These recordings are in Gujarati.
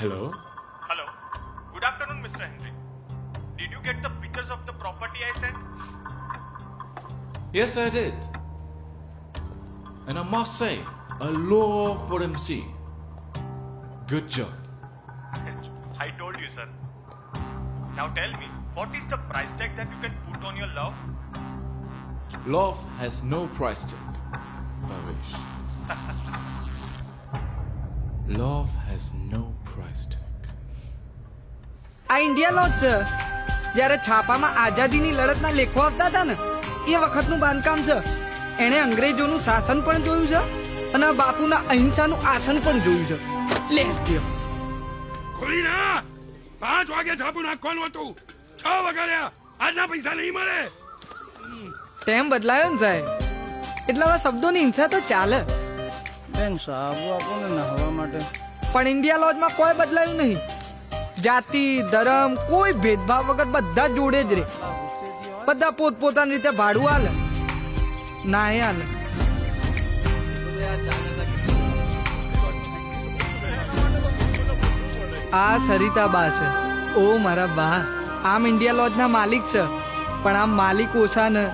Hello? Hello. Good afternoon, Mr. Henry. Did you get the pictures of the property I sent? Yes, I did. And I must say, a law for MC. Good job. I told you, sir. Now tell me, what is the price tag that you can put on your love? Love has no price tag, Bhavesh. Love has no price tag. આ ઇન્ડિયાનો જ છે. જ્યારે છાપામાં આઝાદીની લડતના લેખો આવતા હતા ને એ વખતનું બાંધકામ છે. એણે અંગ્રેજોનું શાસન પણ જોયું છે અને બાપુના અહિંસાનું આસન પણ જોયું છે. લે દ્યો. ખોલી ના 5 વાગે છાપું નાખવાનું હતું 6 વાગ્યા આજના પૈસા નહીં મળે. ટેમ બદલાયો ને સાહેબ, એટલે હવે શબ્દોની હિંસા તો ચાલે. બેન સાબુ આપો ને નહાવા માટે. પણ ઇન્ડિયા લોજમાં કોઈ બદલાયું નહીં. જાતિ ધર્મ કોઈ ભેદભાવ વગર બધા જોડે જ રે. બધા પોતપોતાની રીતે ભાડું હાલે ના એ હાલે. આ સરિતા બા છે. ઓ મારા બા, આમ ઇન્ડિયા લોજના માલિક છે, પણ આમ માલિક ઓછા ને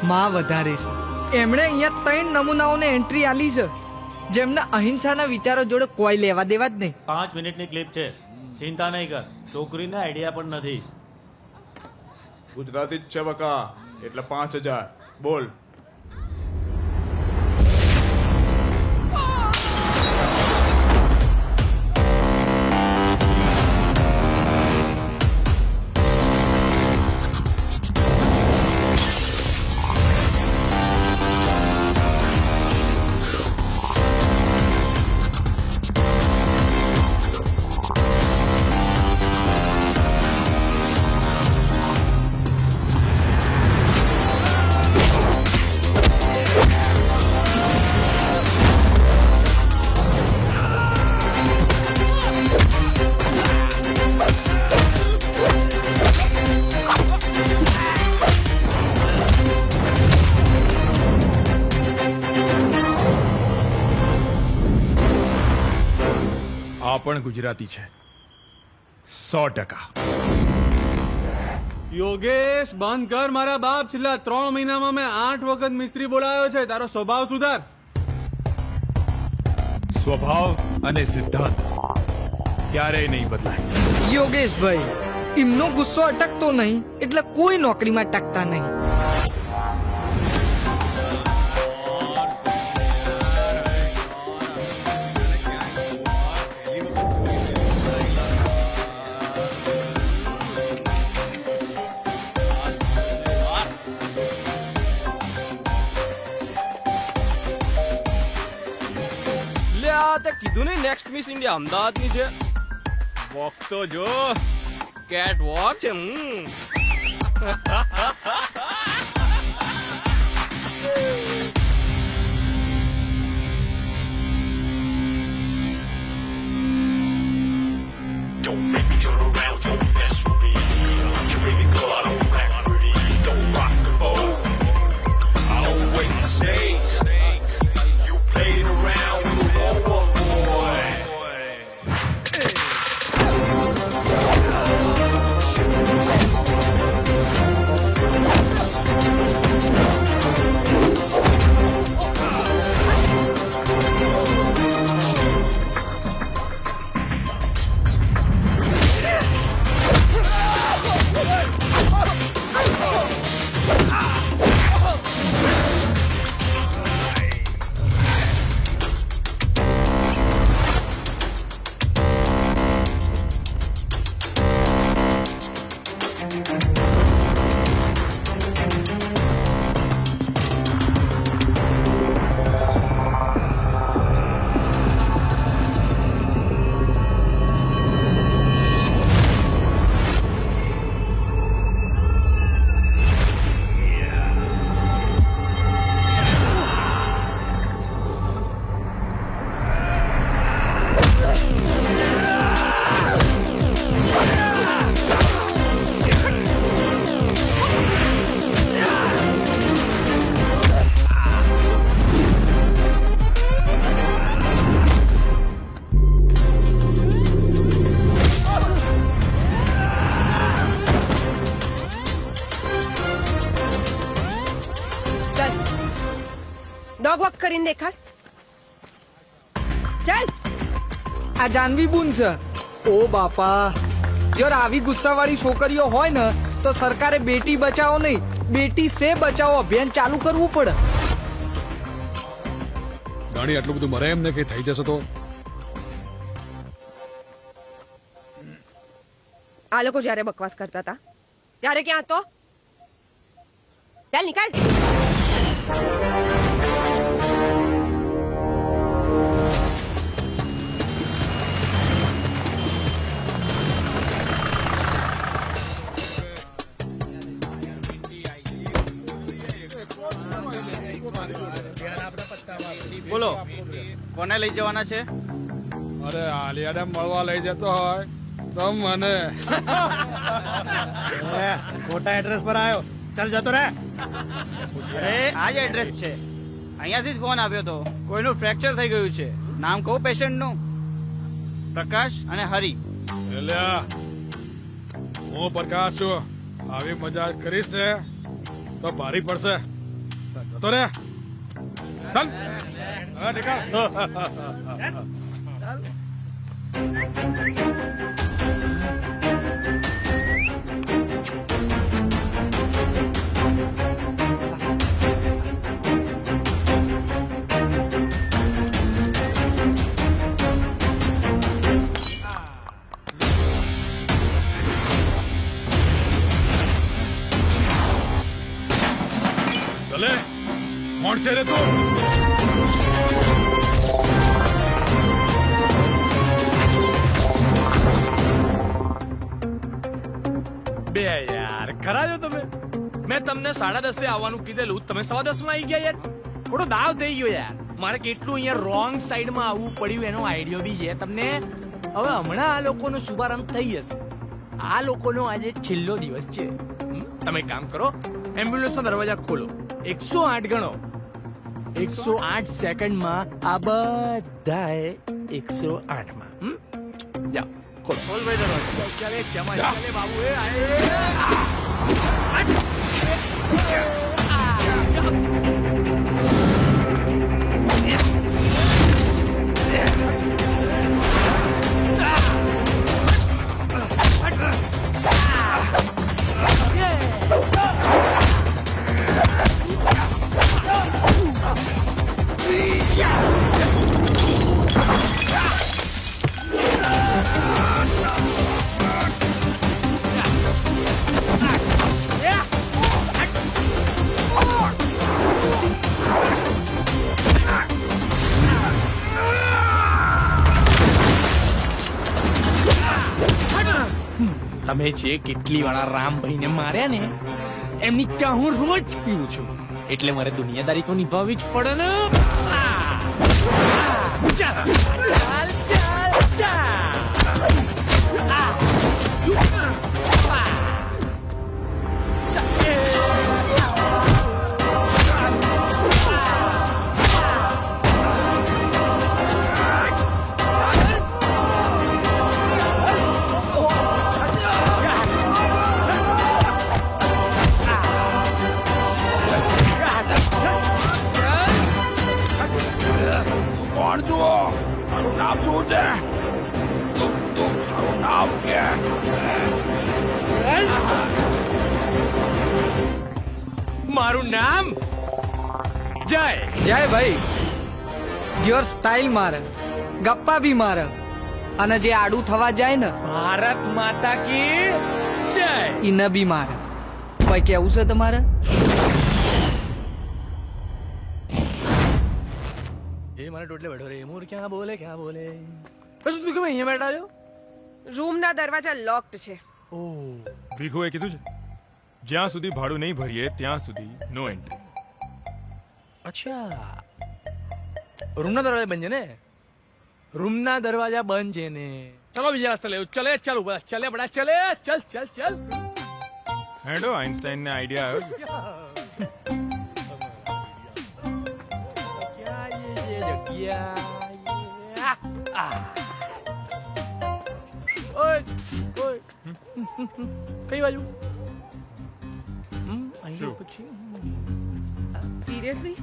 માં વધારે છે. એમણે અહીંયા 3 નમૂનાઓને એન્ટ્રી આલી છે જેમને અહિંસાના વિચારો જોડે કોઈ લેવા દેવા જ નહીં. 5 મિનિટની ક્લિપ છે, ચિંતા નહીં કર. છોકરીને આઈડિયા પણ નથી. ગુજરાતી જ છે બકા, એટલે 5000 બોલ. આ પણ ગુજરાતી છે 100%. યોગેશ બંધ કર મારા બાપ. છેલ્લા 3 મહિનામાં મેં 8 વખત મિસ્ત્રી બોલાવ્યો છે. તારો સ્વભાવ સુધાર. સ્વભાવ અને સિદ્ધાંત ક્યારેય નહીં બદલાય. યોગેશભાઈ, એમનો ગુસ્સો અટકતો નહીં એટલે કોઈ નોકરીમાં ટકતા નહીં. લે આ તે કીધું ને નેક્સ્ટ મિસ ઇન્ડિયા અમદાવાદની છે. વોક તો જો કેટ વોક છે. Don't make me turn around, don't mess with me. I'm your baby girl, I don't act pretty. Don't rock the boat, I don't wait the stakes. You played around with a war boy. કરીને દેખાડ. ચાલ. આ જાનવી બુન છે. ઓ બાપા, જો આવી ગુસ્સાવાળી છોકરીઓ હોય ને તો સરકારે બેટી બચાવો નહીં, બેટી સે બચાવો અભિયાન ચાલુ કરવું પડે. ગાડી આટલું બધું મરે એમને કઈ થઈ જશે તો? આ લોકો જ્યારે બકવાસ કરતા હતા ત્યારે ક્યાં હતો? ચાલ નીકળ. બોલો, કોને લઈ જવાના છે? અરે આલિયાને મળવા લઈ જતો હોય તો મને. ખોટા એડ્રેસ પર આવ્યો. ચાલ જતો રે. અરે આ જ એડ્રેસ છે. અહીંયાથી જ ફોન આવ્યો હતો. કોઈનું ફ્રેક્ચર થઈ ગયું છે. નામ કહું પેશન્ટનું? પ્રકાશ અને હરી. એલ્યા, હું પ્રકાશ છું. આવી મજા કરીશ ને તો ભારી પડશે. જતો રે. ચાલ. હા, નીકળ. चले, कौन से रे तू? બે યાર, ખરા છો તમે? મેં તમને 10:30 આવવાનું કીધેલું, તમે 10:15 માં આવી ગયા યાર. થોડો દાવ થઈ ગયો યાર. મારે કેટલું અહીંયા રોંગ સાઈડમાં આવવું પડ્યું એનો આઈડિયો બી છે તમને. હવે હમણાં આ લોકોનો શુભારંભ થઈ જશે. આ લોકોનો આજે છેલ્લો દિવસ છે. તમે એક કામ કરો, એમ્બ્યુલન્સનો દરવાજા ખોલો, 108 ગણો. 108 સેકન્ડમાં આ બધાએ 108 માં જાઓ. ખોલ ભાઈ દરવાજો. ચાલે જમા ચાલે બાબુ એ તમે જે કેટલી વાળા રામભાઈને માર્યા ને એમની ચા હું રોજ પીવું છું, એટલે મારે દુનિયાદારી તો નિભાવવી જ પડે ને. ચાલ ચાલ ચાલ કોણ જુઓ? તારું નામ શું છે? તું તારું નામ કે? મારું નામ જય. જય ભાઈ. યોર સ્ટાઇલ મારે, ગપ્પા બી મારે, અને જે આડું થવા જાય ને ભારત માતા કી જય ઈને બી મારે. કોઈ કેવું છે તમારે? એ મારે ટોટલે બેઠો રે. મોર ક્યાં બોલે પછી તું કેમ અહીંયા બેઠા છો? રૂમના દરવાજા લોકડ છે. ભીખુએ કીધું છે જ્યાં સુધી ભાડું નહીં ભરીએ ત્યાં સુધી નો એન્ટ્રી. અચ્છા, રૂમના દરવાજા બંધ છે ને? રૂમના દરવાજા બંધ છે ને? ચલો બીજા રસ્તે લેવું. ચલે ચાલ ઉપર ચલે બડા ચલે ચલ ચલ ચલ. હેડો, આઈન્સ્ટાઈન ને આઈડિયા આવ્યો. કઈ બાજુ? સિરિયસલી?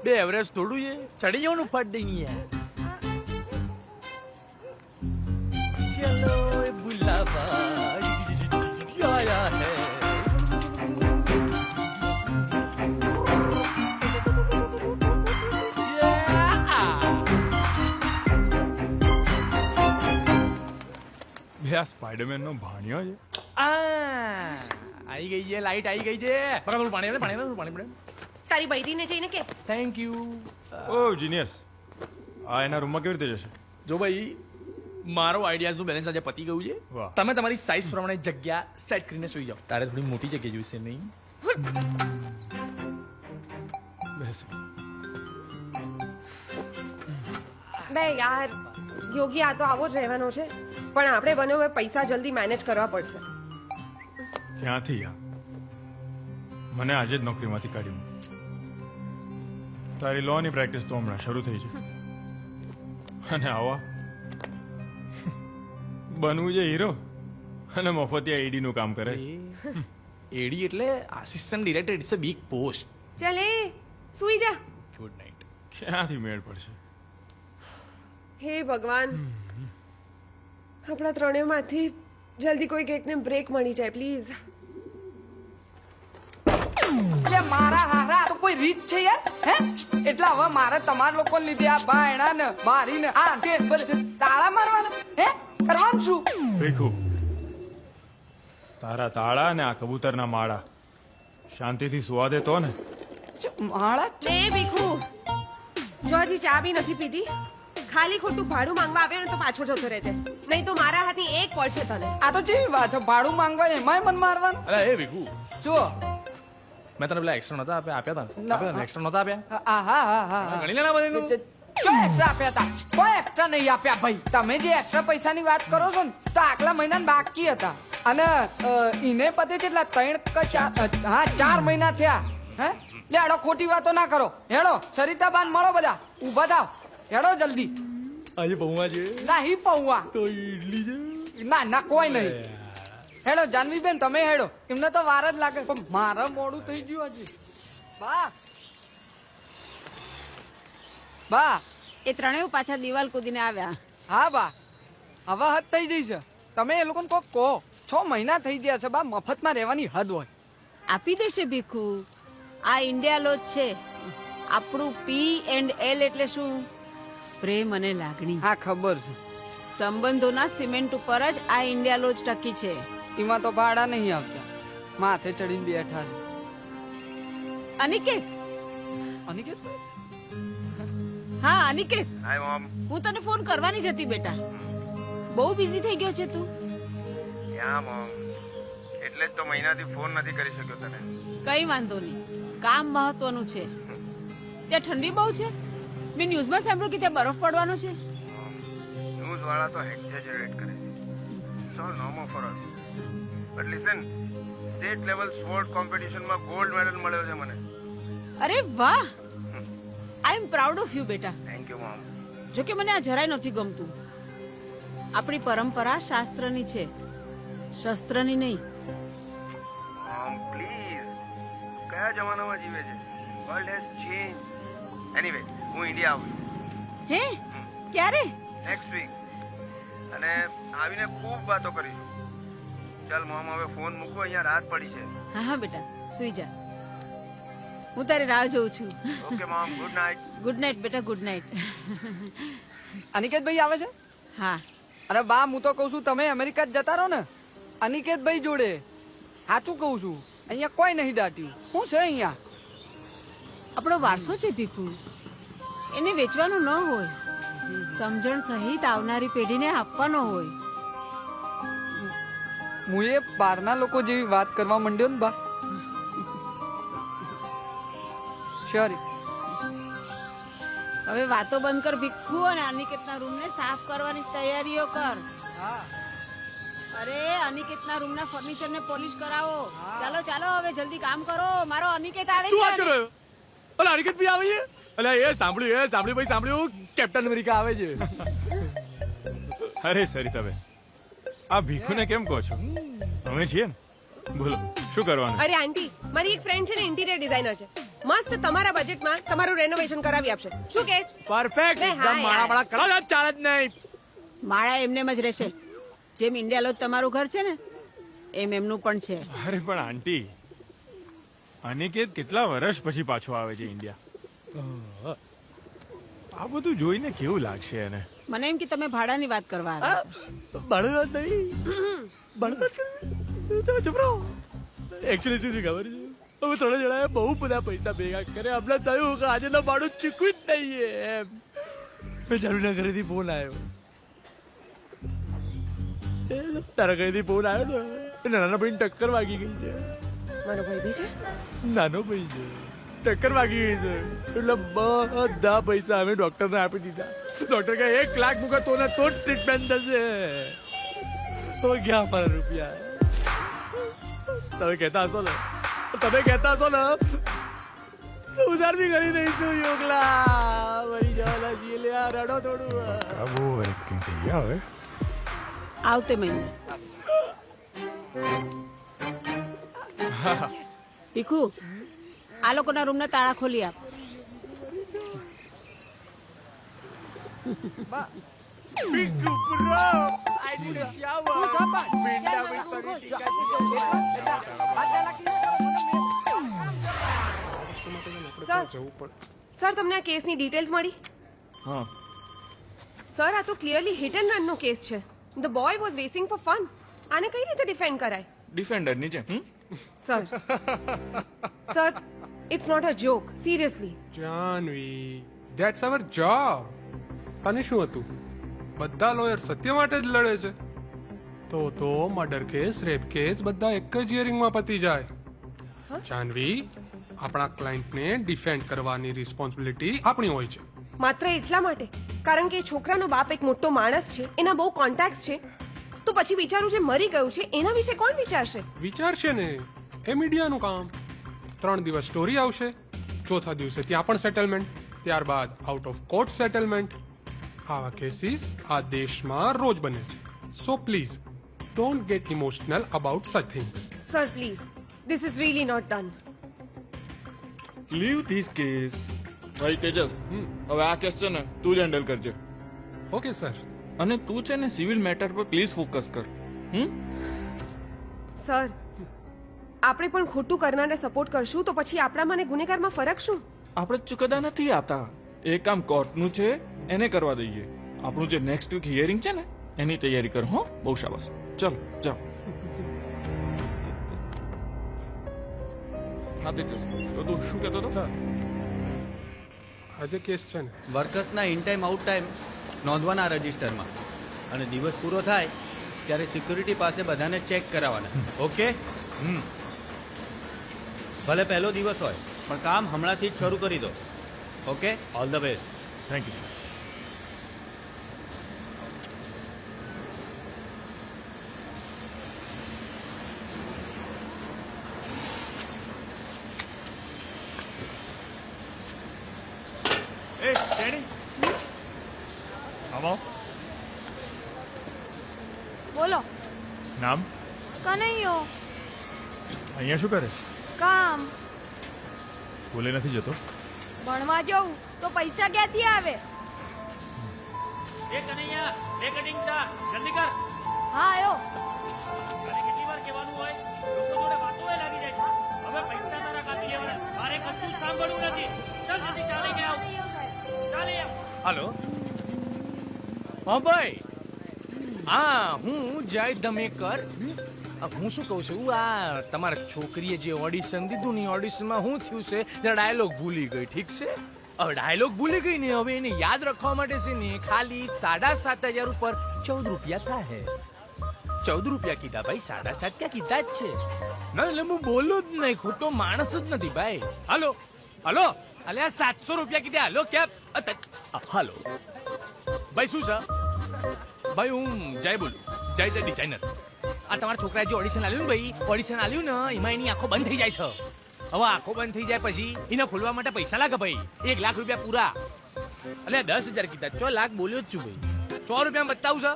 બે એવરેજ થોડું છે ચડી જવાનું ફટ દઈ યાર ચલો બુલાવા આયા હે બે આ સ્પાઈડરમેન નો ભાણિયો છે. આવી ગઈ છે લાઈટ આવી ગઈ છે બરાબર પાણી તારી બૈરીને જઈને કે થેન્ક યુ ઓ જીનિયસ, આ એના રૂમમાં કેવી રીતે જશે? જો ભાઈ મારો આઈડિયાઝ નું બેલેન્સ આજે પતી ગયું છે. વાહ. તમે તમારી સાઈઝ પ્રમાણે જગ્યા સેટ કરીને સુઈ જાઓ. તારે થોડી મોટી જગ્યા જોઈશે નહીં? બેસ. બે યાર યોગી આ તો આવો જ રહેવાનો છે, પણ આપણે બને હવે પૈસા જલ્દી મેનેજ કરવા પડશે. ક્યાંથી યાર? મને આજે જ નોકરીમાંથી કાઢ્યું. તારી લોની પ્રેક્ટિસ તો હમણાં શરૂ થઈ છે અને આવા બનવું છે હીરો અને મફતિયા ઈડી નું કામ કરે. એડી એટલે assistant director. It's a big post. ચાલ એ સુઈ જા. Good night. ક્યાંથી મેળ પડશે? હે ભગવાન, આપણા ત્રણેયમાંથી જલ્દી કોઈક એકને બ્રેક મળી જાય પ્લીઝ. એટલે મારા હારા તો કોઈ રીત છે યાર? હે એટલે હવે મારે તમારા લોકો લીધે આ બાયણા ને બારી ને આ તે બધું તાળા મારવાના હે કરવાનું શું? ભીખુ, તારા તાળા ને આ કબૂતરના માળા શાંતિથી સુવા દે તો ને. માળા એ ભીખુ, જો હજી ચા બી નથી પીધી, ખાલી ખોટું ભાડું માંગવા આવ્યો ને તો પાછો જતો રહેજે, નહીં તો મારા હાથની એક પડશે તને. આ તો જેવી વાત છે, ભાડું માંગવા એમાંય મન મારવાનું. અરે એ ભીખુ, જો મેં તને પેલા એક્સ્ટ્રા નતા આપ્યા હતા એક્સ્ટ્રા નતા આપ્યા? હા ગણી લેના બધું. જો એક્સ્ટ્રા આપ્યા હતા, કોઈ એક્સ્ટ્રા નહીં આપ્યા ભાઈ. તમે જે એક્સ્ટ્રા પૈસાની વાત કરો છો ને તો આગલા મહિના બાકી હતા અને ઈને પતે કેટલા 4 મહિના થયા. હે લે હેડો, ખોટી વાતો ના કરો. હેડો સરિતાબાન મળો, બધા ઊભા થાવ. હેડો જલ્દી. આજે પૌવા છે નહીં પૌવા તો ઈડલી છે. ના કોઈ નહીં. હેડો જાનવીબેન, તમે હેડો, એમને તો વાર જ લાગે પણ મારે મોડું થઈ ગયું હજી. બા એ ત્રણેય પાછા દિવાલ કૂદીને આવ્યા. હા બા, હવે હદ થઈ ગઈ છે. તમે એ લોકોને કોક કહો, 6 મહિના થઈ ગયા છે બા, મફતમાં રહેવાની હદ હોય. આપી દેશે ભીખુ. આ ઇન્ડિયા લોજ છે. આપણું P&L એટલે શું? પ્રેમ અને લાગણી. હા ખબર છે. સંબંધોના સિમેન્ટ ઉપર જ આ ઇન્ડિયા લોજ ટકી છે. એમાં તો ભાડા નહીં આવતા, માથે ચડીને બેઠા છે. અનિકેત, અનિકેત હા અનિકેત, હાય મોમ. હું તને ફોન કરવાની જ હતી બેટા. બહુ બિઝી થઈ ગયો છે તું. ક્યાં મોમ? એટલે જ તો મહિનાથી ફોન નથી કરી શક્યો તને. કઈ વાંધો નહીં, કામ મહત્વનું છે. ત્યાં ઠંડી બહુ છે. મેં ન્યૂઝમાં સાંભળ્યું કે ત્યાં બરફ પડવાનો છે. ન્યૂઝ વાળા તો એક્ઝેજરેટ કરે છે. So normal for us. But listen, state level sport કોમ્પિટિશનમાં ગોલ્ડ મેડલ મળ્યો છે મને. અરે વાહ, I am proud of you બેટા. Thank you mom. જો કે મને આ જરાય નથી ગમતું. આપણી પરંપરા શાસ્ત્રની છે, શસ્ત્રની નહીં. મોમ પ્લીઝ, કયા જમાનામાં જીવે છે? World has change. એનીવે, હું ઇન્ડિયા આવું હે ક્યારે? નેક્સ્ટ વીક, અને આવીને ખૂબ વાતો કરીશું. ચાલ મોમ, હવે ફોન મૂકો, અહીંયા રાત પડી છે. હા હા બેટા, સુઈ જા. હું તારી રાહ જોઉં છું. Okay mom, good night. Good night બેટા, ગુડ નાઇટ. અનિકેતભાઈ આવે છે? હા. અરે બા, હું તો કહું છું તમે અમેરિકા જ જતા રહો ને અનિકેતભાઈ જોડે. સાચું કહું છું, અહીંયા કોઈ નહીં દાટ્યું. શું છે અહીંયા? આપણો વારસો છે ભીખુ, એને વેચવાનો ન હોય, સમજણ સહિત આવનારી પેઢીને આપવાનો હોય. હું એ બહારના લોકો જેવી વાત કરવા માંડ્યો ને બા. સોરી. હવે વાતો બંધ કર ભીખુ, અને અનિકેતના રૂમને સાફ કરવાની તૈયારીઓ કર. હા. અરે અનિકેતના રૂમના ફર્નિચરને પોલિશ કરાવો. ચાલો ચાલો, હવે જલ્દી કામ કરો. મારો અનિકેત આવે શું વાત છે. કરો? અલા હરકત ભી આવે છે? અલા એ સાંભળ્યું કેપ્ટન અમેરિકા આવે છે. અરે સરિતાબેન, આ ભીખુને કેમ કહો છો? અમે છીએ ને. બોલો શું કરવાનું? અરે આંટી, મારી એક ફ્રેન્ડ છે ને, ઇન્ટિરિયર ડિઝાઇનર છે. મસ્ત તમારા બજેટમાં તમારું રેનોવેશન કરાવી આપશે. શું કહે છે? પરફેક્ટ બે હા એકદમ માળા માળા કરાવો જ ચાલે જ નહીં. માળા એમનેમ જ રહેશે. જેમ ઇન્ડિયા લોજ તમારું ઘર છે ને એમ એમનું પણ છે. અરે પણ આંટી અનિકેત કેટલા વર્ષ પછી પાછો આવે છે ઇન્ડિયા. આ બધું જોઈને કેવું લાગશે એને? મને એમ કે તમે ભાડાની વાત કરવા આવ્યા. બળદ વાત નહીં બળદ વાત કરવી ચુપ રહો. એકચ્યુઅલી શું થયું ખબર છે હવે થોડા જણાએ બહુ બધા પૈસા ભેગા કરે હમણાં થયું કે આજે તો ભાડું ચૂકવું જ નહીં એમ. બેચારુના ઘરેથી ફોન આવ્યો. તારા ઘરેથી ફોન આવ્યો તો નાના ભાઈને ટક્કર વાગી ગઈ છે. મારો ભાઈ બી છે? નાનો ભાઈ છે ટક્કર વાગી ગઈ છે એટલે બધા પૈસા અમે ડોક્ટરને આપી દીધા. ડોક્ટર કહે 1 લાખ મૂકે તો ને તો જ ટ્રીટમેન્ટ થશે. હવે ગયા મારા રૂપિયા. તમે કહેતા હશો ને ઉધાર બી કરી દઈશું. યોગલા મરી જવાના છીએ લે આ રડો થોડું. બહુ એક્ટિંગ થઈ ગયા હવે. આવતે મહિને ભીખુ આ લોકોના રૂમના તાળા ખોલી આપ. સર તમને આ કેસની ડિટેલ્સ મળી? હા સર આ તો ક્લિયરલી હિટ એન્ડ રન નો કેસ છે. The boy was racing for fun. આને કઈ રીતે ડિફેન્ડ કરાય? ડિફેન્ડર નીચે sir it's not a joke. Seriously Janvi, that's our job. અને શું હતું, બધા લોયર સત્ય માટે જ લડે છે. તો મર્ડર કેસ, રેપ કેસ બધા એક જ હિયરિંગમાં પતી જાય. જાનવી, આપણા ક્લાયન્ટને ડિફેન્ડ કરવાની રિસ્પોન્સિબિલિટી આપણી હોય છે. માત્ર એટલા માટે કારણ કે એ છોકરાનો બાપ એક મોટો માણસ છે, એના બહુ કોન્ટેક્ટ છે. તો પછી બિચારું જે મરી ગયું છે એના વિશે કોણ વિચારશે? વિચારશે ને, એ મીડિયાનું કામ. 3 દિવસ સ્ટોરી આવશે, ચોથા દિવસે ત્યાં પણ સેટલમેન્ટ, ત્યારબાદ આઉટ ઓફ કોર્ટ સેટલમેન્ટ. આવા કેસીસ આ દેશમાં રોજ બને છે. So please don't get emotional about such things. Sir please, this is really not done. Leave this case. ભાઈ તેજસ, હવે આ કેસ છે ને તું જ હેન્ડલ કરજે. Okay sir. અને તું છે ને સિવિલ મેટર પર પ્લીઝ ફોકસ કર. સર આપણે પણ ખોટું કરનારને સપોર્ટ કરશું તો પછી આપણામાં ને ગુનેગારમાં ફરક શું? આપણે ચુકદા નથી આપતા. એ કામ કોર્ટનું છે, એને કરવા દઈએ. આપણું જે નેક્સ્ટ વીક હિયરિંગ છે ને એની તૈયારી કર. હો, બહુ શાબાશ. ચલો જાઓ. હા તેજસ, તો તું શું કહેતો હતો? સર, આજે કેસ છે ને, વર્કર્સના ઇન ટાઈમ આઉટ ટાઈમ નોંધવાના રજિસ્ટરમાં, અને દિવસ પૂરો થાય ત્યારે સિક્યુરિટી પાસે બધાને ચેક કરાવવાના. ઓકે? ભલે પહેલો દિવસ હોય પણ કામ હમણાંથી જ શરૂ કરી દો. Okay, all the best. Thank you sir. A daddy આવો. બોલો. નામ? કનૈયો. અહીંયા શું કરે? કામ. સ્કૂલે નથી જતો? ભણવા જવું તો પૈસા ક્યાંથી આવે? એ કનૈયા, એ કટિંગ ચા જલ્દી કર. હા આયો. અને કેટલી વાર કહેવાનું હોય, લોકો જોડે વાતો લાગી જાય છે. હવે પૈસા તારા કાપી લેવાના, મારે કશું સાંભળવું નથી. ચાલ જલ્દી ચાલે કે આવ. ચાલે આવ. હાલો. હા ભાઈ, હા હું જય ધમેકર. હું શું કહું છું, આ તમારા છોકરીએ જે ઓડિશન દીધું ને ઓડિશનમાં શું થયું છે, ડાયલોગ ભૂલી ગઈ. ઠીક છે, હવે ડાયલોગ ભૂલી ગઈ ને હવે એને યાદ રાખવા માટે છે ને ખાલી 7,500 ઉપર 14 રૂપિયા થાય. 14 રૂપિયા કીધા ભાઈ, 7.5 ક્યાં કીધા જ છે. ના એટલે હું બોલું જ નહીં, ખોટો માણસ જ નથી ભાઈ. હાલો હાલો, અલ્યા 700 રૂપિયા કીધા. હાલો કેમ? હાલો ભાઈ, શું છે ભાઈ? હું જય બોલું, જય ધ ડિઝાઇનર. આ તમારા છોકરાએ જે ઓડિશન આલ્યું ને ભાઈ, ઓડિશન આલ્યું ને એમાં એની આંખો બંધ થઈ જાય છે. હવે આંખો બંધ થઈ જાય પછી એને ખોલવા માટે પૈસા લાગે ભાઈ. 1 લાખ રૂપિયા પૂરા. એટલે 10,000 કીધા, 4 લાખ બોલ્યો જ છું ભાઈ. 100 રૂપિયા બતાવું છે,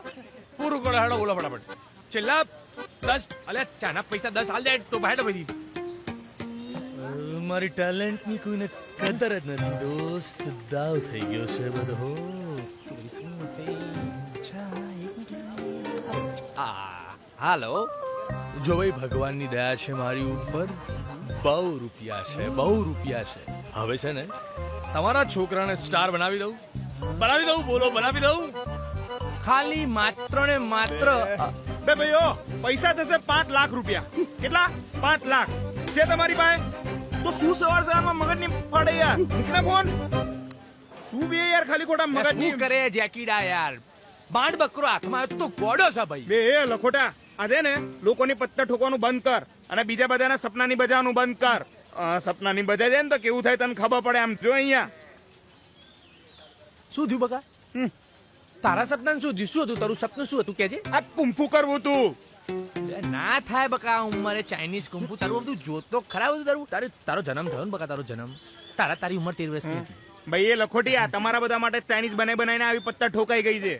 પૂરું કરો. હેડો બોલો ફટાફટ. છેલ્લા 10, અલે ચાના પૈસા 10 હાલ જાય તો હેડો ભાઈ. મારી ટેલેન્ટની કોઈને કદર જ નથી દોસ્ત. દાવ થઈ ગયો છે બધો. હાલો. જો ભાઈ ભગવાનની દયા છે મારી ઉપર. બહુ રૂપિયા છે, બહુ રૂપિયા છે. હવે છે ને તમારા છોકરાને સ્ટાર બનાવી દઉં. બનાવી દઉં, બોલો બનાવી દઉં. ખાલી માત્ર ને માત્ર બે ભાઈઓ પૈસા થશે 5 લાખ રૂપિયા. કેટલા? 5 લાખ છે તમારી પાસે? તો શું સવારમાં મગજ ની ફાડે યાર. મૂકને ફોન. શું બે યાર ખાલી ખોટા મગજ ની શું કરે જેકીડા યાર. માંડ બકરો હાથમાં આવ્યો તો ગોડો છે ભાઈ. બે લખોટા આજે ને લોકોની પત્તા ઠોકવાનું બંધ કર અને બીજા બધાના સપનાની બજાવવાનું બંધ કર. સપનાની બજા જાય ને તો કેવું થાય તને ખબર પડે. આમ જો અહીંયા શું થયું બકા? તારા સપનાનું શું થયું? શું હતું તારું સપનું? શું હતું કેજે. આ કુંફુ કરવું તું. ના થાય બકા ઉંમરે ચાઇનીઝ કુંફુ. તારું બધું જોતો ખરાબ હતું તારું. તારો જન્મ થયો ને બકા, તારો જન્મ. તારી ઉંમર 13 વર્ષની હતી. ભાઈ એ લખોટી આ તમારા બધા માટે ચાઇનીઝ બનાવીને આવી પત્તા ઠોકાઈ ગઈ છે.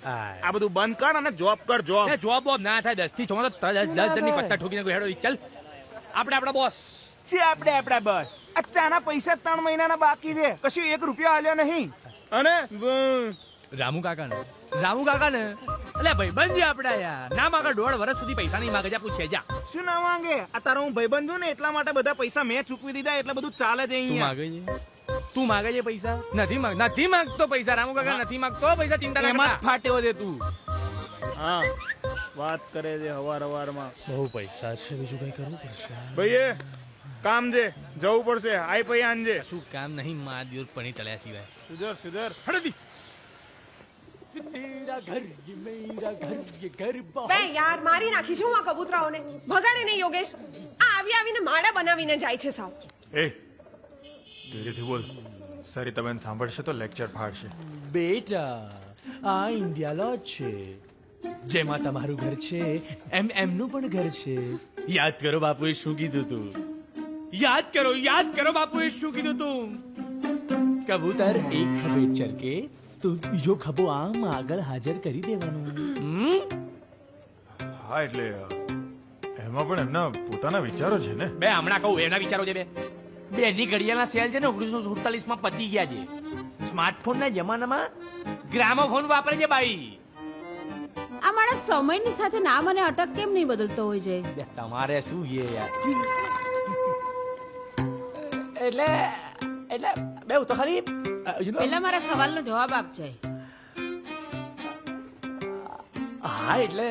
આ બધું બંધ કર અને જોબ કર. જોબ બોબ ના થાય. 10 થી 14 10 જણની પત્તા ઠોકીને કોઈ હેડો. ચાલ આપણે આપણા બોસ છે. આપણે આપણા બસ આ ચાના પૈસા 3 મહિનાના બાકી છે. કશું 1 રૂપિયો આલ્યો નહીં. અને રામુ કાકા ને એટલે ભાઈ બંધ આપડા યાર. ના માગે 1.5 વર્ષ સુધી પૈસા નહીં માગે. પૂછે જા શું ના માંગે? આ તારો હું ભાઈબંધ છું ને એટલા માટે બધા પૈસા મેં ચૂકવી દીધા. એટલે બધું ચાલે છે અહીંયા. તું માગે છે પૈસા? નથી માંગતો પૈસા. રામુ કાકા નથી માંગતો પૈસા. ચિંતા ના એમાં ફાટ્યો છે તું. હા વાત કરે છે હવારમાં. બહુ પૈસા છે, બીજું કઈ કરવું પડશે ભાઈ. કામ છે, જવું પડશે. આઈ પૈ આંજે. શું કામ નહીં? મા દિવસ પણી તળ્યા સિવાય. સુધર હડદી. તેરા ઘર યે મેરા ઘર યે ઘર બે યાર મારી નાખી છું આ કબૂતરાઓને. ભગાડે નહીં યોગેશ. આ આવીને માળા બનાવીને જાય છે સાવ. એ ધીરેથી બોલ. સરિતાબેન સાંભળશે તો લેક્ચર ફાડશે. બેટા આ ઇન્ડિયા લોજ છે, જેમાં તમારું ઘર છે એમ એમનું પણ ઘર છે. યાદ કરો બાપુએ શું કીધું તું. યાદ કરો બાપુએ શું કીધું તું. કબૂતર એક ખભે ચરકે તો બીજો ખભો આમ આગળ હાજર કરી દેવાનું. હા એટલે એમાં પણ એમના પોતાના વિચારો છે ને. બે હમણાં કહું એના વિચારો છે. બે ની ઘડિયાળના સેલ છે ને 1947 માં પતી ગયા છે. સ્માર્ટફોન ના જમાનામાં ગ્રામોફોન વાપરે છે ભાઈ. આ માણસ સમયની સાથે નામ અને અટક કેમ નહીં બદલતો હોય છે? તમારે શું યાર. એટલે બે તો ખાલી પેલા મારા સવાલનો જવાબ આપજે. હા એટલે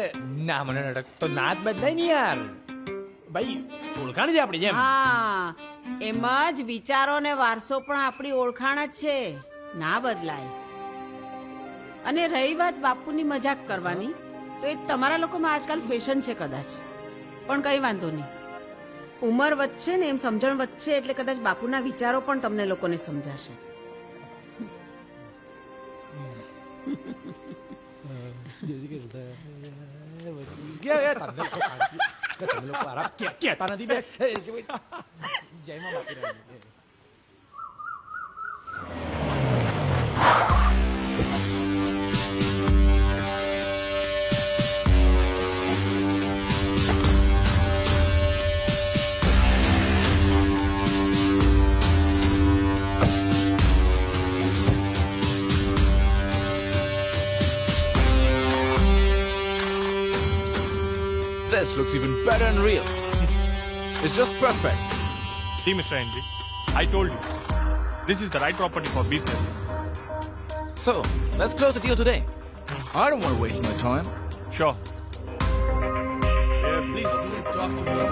ના મને અટક તો ના જ બદલાય ને યાર. ભાઈ ઓળખાણ છે આપણી જેમ. હા એમ જ વિચારો ને વારસો પણ આપણી ઓળખાણ જ છે, ના બદલાય. અને રહી વાત બાપુની મજાક કરવાની, તો એ તમારા લોકોમાં આજકાલ ફેશન છે કદાચ, પણ કઈ વાંધો નહીં. ઉંમર વધશે ને એમ સમજણ વધશે એટલે કદાચ બાપુના વિચારો પણ તમને લોકોને સમજાશે. This looks even better and real. It's just perfect. See, Mr. Henry, I told you, this is the right property for business. So, let's close the deal today. I don't want to waste my time. Sure. Please talk to me.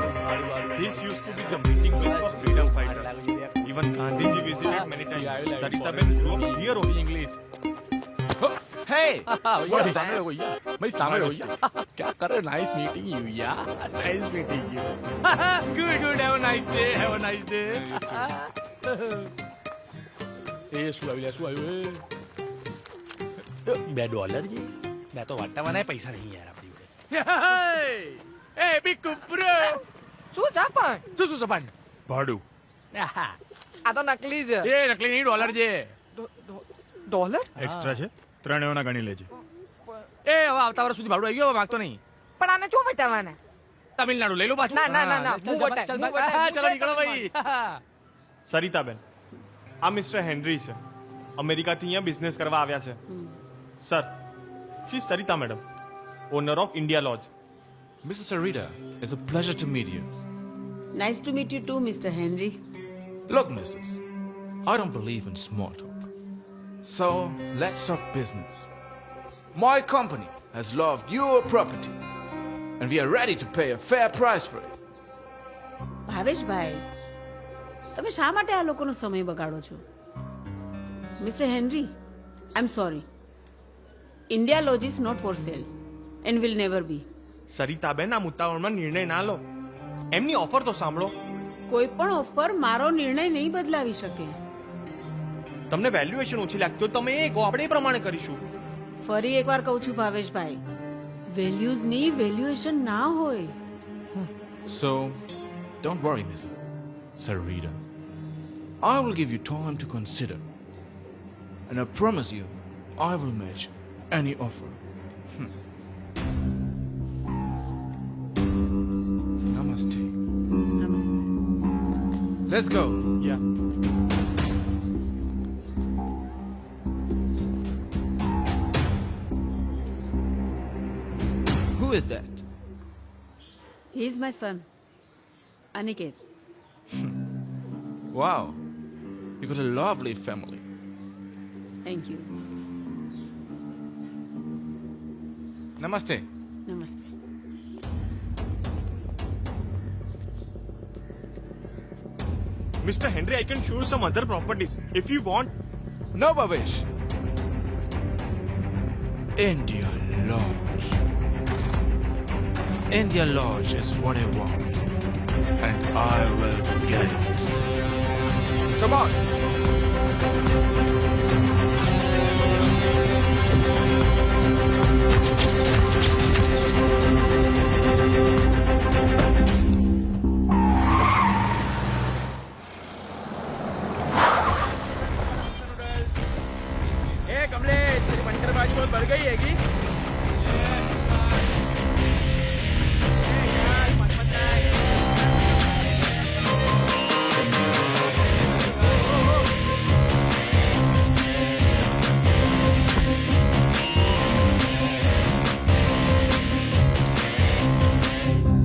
This used to be the meeting place for freedom fighter. Even Gandhiji visited many times. Saritaben grew up here only. English. Hey! What is that? भाई सामने हो क्या कर रहे? नाइस मीटिंग यू यार. Nice meeting you. Good. Have a nice day. શું આવ્યું? $2 जी. मैं तो वाटा वाला पैसा नहीं यार अपनी જોડે. એ બી કુપરો. શું સાપણ? શું સપાન? ભાડું. આ તો નકલી છે. એ નકલી નહીં, ડોલર છે. ડોલર? એક્સ્ટ્રા છે. 3 એવાના ગણી લેજે. એ હવે આવતા વર્ષ સુધી ભાડું આવી ગયો, હવે માંગતો નહીં. પણ આને શું બતાવવાના? તમિલનાડુ લઈ લો પાછું. ના હું બતાવ. ચલો નીકળો ભાઈ. સરિતાબેન, આ મિસ્ટર હેનરી છે, અમેરિકાથી અહીંયા બિઝનેસ કરવા આવ્યા છે. Sir, she Sarita madam, owner of India lodge. Mrs. Sarita, it's a pleasure to meet you. Nice to meet you too mister Henry. Look, Mrs., I don't believe in small talk. So, let's talk business. My company has loved your property, and we are ready to pay a fair price for it. ભાવેશભાઈ, તમે શા માટે આ લોકોનો સમય બગાડો છો? Mister Henry, I am sorry. India lodge is not for sale and will never be. સરિતાબેન, આ મુદ્દાઓમાં નિર્ણય ના લો, એમની ઓફર તો સાંભળો. કોઈ પણ ઓફર મારો નિર્ણય નહીં બદલાવી શકે. તમને વેલ્યુએશન ઓછી લાગતી હોય તમે એ કહો, આપણે એ પ્રમાણે કરીશું. ફરી એકવાર કહું છું ભાવેશભાઈ, વેલ્યુઝની વેલ્યુએશન ના હોય. So, don't worry, Mrs. Sarita. I will give you time to consider. And I promise you, I will match any offer. Namaste. નમસ્તે. Let's go. Yeah. Who is that? He is my son, Aniket. Wow. You got a lovely family. Thank you. Namaste. નમસ્તે. Mr. Henry, I can show you some other properties if you want. No, Bhavesh. India Lodge. India Lodge is what I want. And I will get it. Come on. ए कमलेश, तेरी पंचरबाजी बहुत बढ़ गई है की?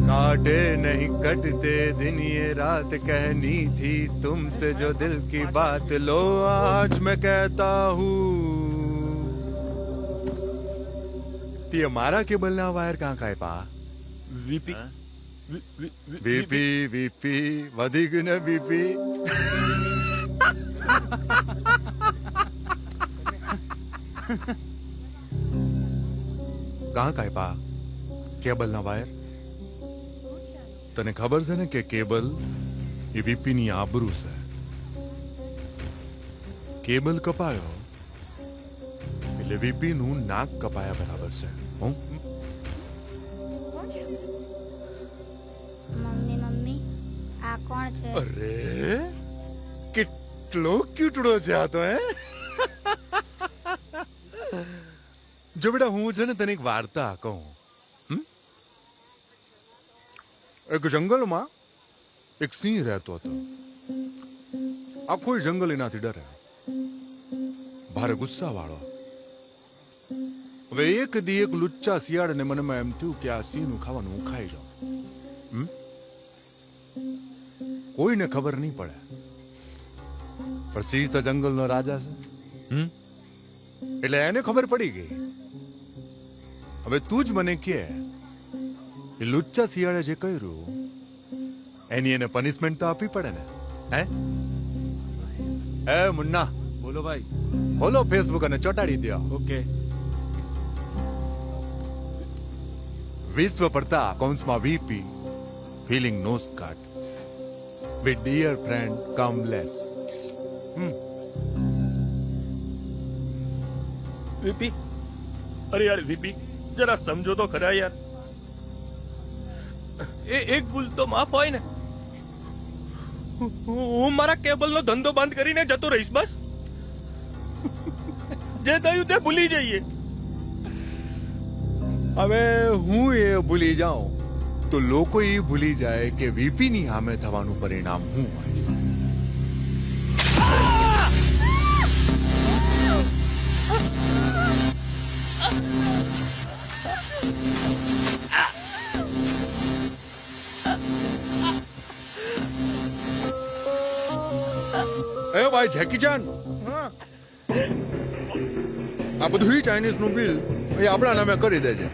काटे नहीं कटते दिन ये रात कहनी थी तुमसे जो दिल की बात लो आज मैं कहता हूँ તે મારા કેબલના વાયર કાં કાપ્યા? વીપી વીપી વીપી વધી ગયું ને બીપી. કાં કાપ્યા કેબલના વાયર? તને ખબર છે ને કે કેબલ એ વીપી ની આબરૂ છે. કેબલ કપાયો એટલે વીપી નું નાક કપાયા બરાબર છે. હું મમ્મી મમ્મી આ કોણ છે? અરે કેટલો ક્યુટડો છે આ તો. હે જો બેટા, હું છે ને તને એક વાર્તા કહું. એક જંગલમાં એક સિંહ રહેતો હતો. આખું જંગલ એનાથી ડરે, ભારે ગુસ્સા વાળો. હવે એક દી એક લુચ્ચા શિયાળને મનમાં એમ થયું કે આ સિંહનું ખાવાનું હું ખાઈ જાઉં. કોઈને ખબર નહીં પડે, પણ સિંહ તો જંગલનો રાજા છે. એટલે એને ખબર પડી ગઈ. હવે તું જ મને કે એ લુચ્ચા શિયાળે જે કર્યું એની એને પનિશમેન્ટ તો આપવી પડે ને. હે એ મુન્ના, બોલો ભાઈ. ખોલો ફેસબુક અને ચોટાડી દો. ઓકે. વિશ્વ પડતા કૌંસમાં વીપી ફીલિંગ નો સ્કાટ with dear friend Kamlesh. VP, અરે યાર વીપી, જરા સમજો તો ખરા યાર. એ એક ભૂલ તો માફ હોય ને. હું મારા કેબલનો ધંધો બંધ કરીને જતો રહીશ બસ. જે થયું તે ભૂલી જઈએ. હવે હું એ ભૂલી જાઉં તો લોકો એ ભૂલી જાય કે વીપી ની સામે થવાનું પરિણામ શું હોય છે. ભાઈ જેકી ચાન આ બધું ચાઇનીઝ નું બિલ એ આપણા નામે કરી દેજે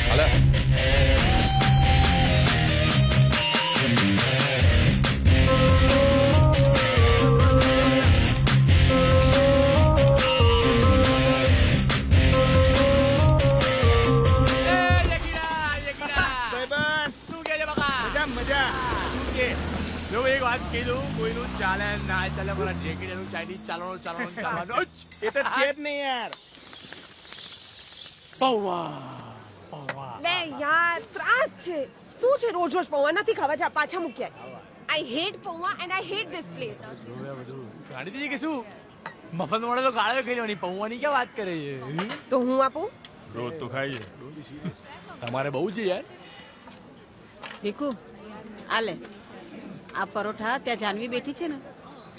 હાલે જો એક વાત કીધું કોઈનું ચાલે ના ચાલે મારા જેકીનું ચાઇનીઝ ચાલવાનું એ તો છે જ નહીં યાર. પૌવા બે યાર ત્રાસ છે. શું છે રોજ રોજ પૌવા નથી ખાવા, જા પાછા મૂક્યા. I hate pauva and I hate this place. ગાડી દીધી કે શું મફત મળે તો ગાળો ખાઈ લેવાની, પૌવાની ક્યાં વાત કરે છે? તો હું આપું? રોજ તો ખાઈએ. તમારે બહુ છે યાર. ભીખુ આ લે, આ પરોઠા ત્યાં જાનવી બેઠી છે ને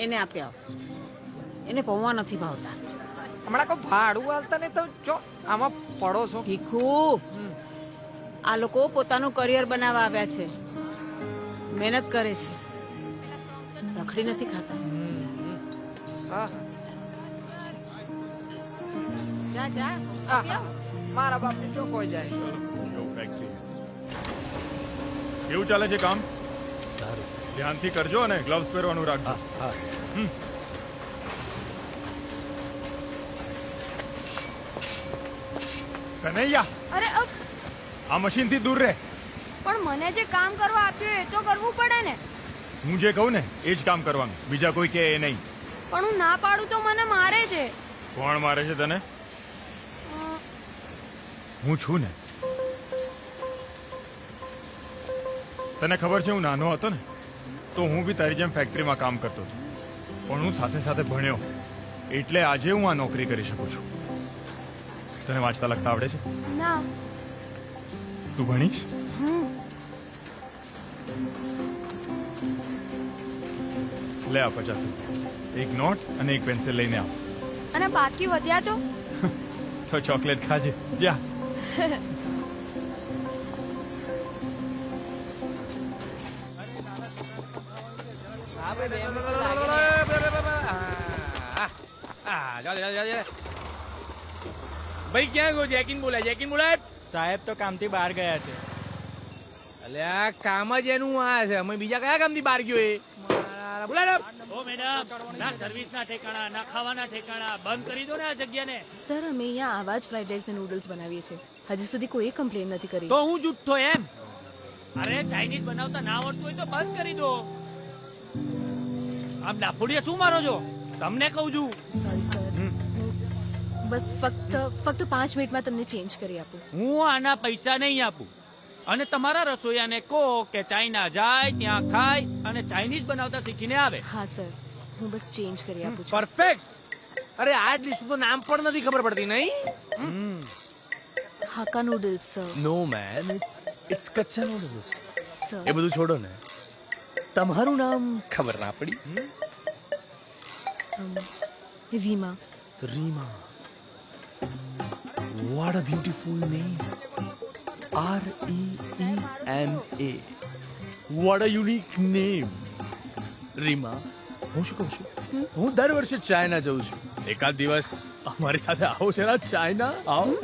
એને આપી આવ. એને પૌવા નથી ભાવતા. હમણાં કોઈ ભાડું હાલતા નહીં તો જો આમાં પડો છો. ભીખુ આ લોકો પોતાનું કરિયર બનાવવા આવ્યા છે, મહેનત કરે છે, રખડી નથી ખાતા. જા જા આપી આવ. મારા બાપની જો કોઈ જાય. ફેક્ટરી કેવું ચાલે છે કામ? સારું. ધ્યાનથી કરજો અને ગ્લવ્સ પહેરવાનું રાખજો. કનૈયા અરે આ મશીનથી દૂર રહે. પણ મને જે કામ કરવા આપ્યું એ તો કરવું પડે ને. હું જે કહું ને એ જ કામ કરવાનું, બીજા કોઈ કે એ નહીં. પણ હું ના પાડું તો મને મારે છે. કોણ મારે છે તને? હું છું ને. તને ખબર છે હું નાનો હતો ને તો હું બી તારી જેમ ફેક્ટરીમાં કામ કરતો હતો, પણ હું સાથે સાથે ભણ્યો એટલે આજે હું આ નોકરી કરી શકું છું. તને વાંચતા લખતા આવડે છે? ના. તું ભણીશ? લે આ 50 રૂપિયા, એક નોટ અને એક પેન્સિલ લઈને આવ. અને બાકી વધ્યા તો ચોકલેટ ખાજે જા. ભાઈ ક્યાં ગયો? જેકીન બોલાય, જેકીન બોલાય. સાહેબ તો કામથી બહાર ગયા છે. અલ્યા કામ જ એનું આ છે, અમે બીજા કયા કામથી બહાર ગયો એ? બોલાય. ઓ મેડમ, ના સર્વિસ ના ઠેકાણા ના ખાવાના ઠેકાણા, બંધ કરી દો ને આ જગ્યાને. સર અમે અહીંયા આવા જ ફ્રાઈડ રાઈસ અને નૂડલ્સ બનાવીએ છીએ. હજી સુધી કોઈ કમ્પ્લેન નથી કરી. તો હું જુઠ્ઠો એમ? અરે ચાઇનીઝ બનાવતા ના આવડતું હોય તો બંધ કરી દો. આમ ડાફોડિયા શું મારો છો? તમને કહું છું. સોરી સર, બસ ફક્ત 5 મિનિટમાં તમને ચેન્જ કરી આપું. હું આના પૈસા નહીં આપું. અને તમારા રસોઈયાને કહો કે ચાઇના જાય ત્યાં ખાય અને ચાઇનીઝ બનાવતા શીખીને આવે. હા સર, હું બસ ચેન્જ કરી આપું છું. પરફેક્ટ. અરે આ ડિશ તો નામ પણ નથી ખબર પડતી નહીં? Hakka noodles sir. No man, it's કચ્ચા નૂડલ્સ. સર એ બધું છોડો ને, તમારું નામ ખબર ના પડી? Reema. Reema. What a beautiful name. REEMA. What a unique name. Reema, હું શું કહું છું, હું દર વર્ષે ચાઇના જઉં છું. એકાદ દિવસ અમારી સાથે આવો છે ને ચાઇના? આવો.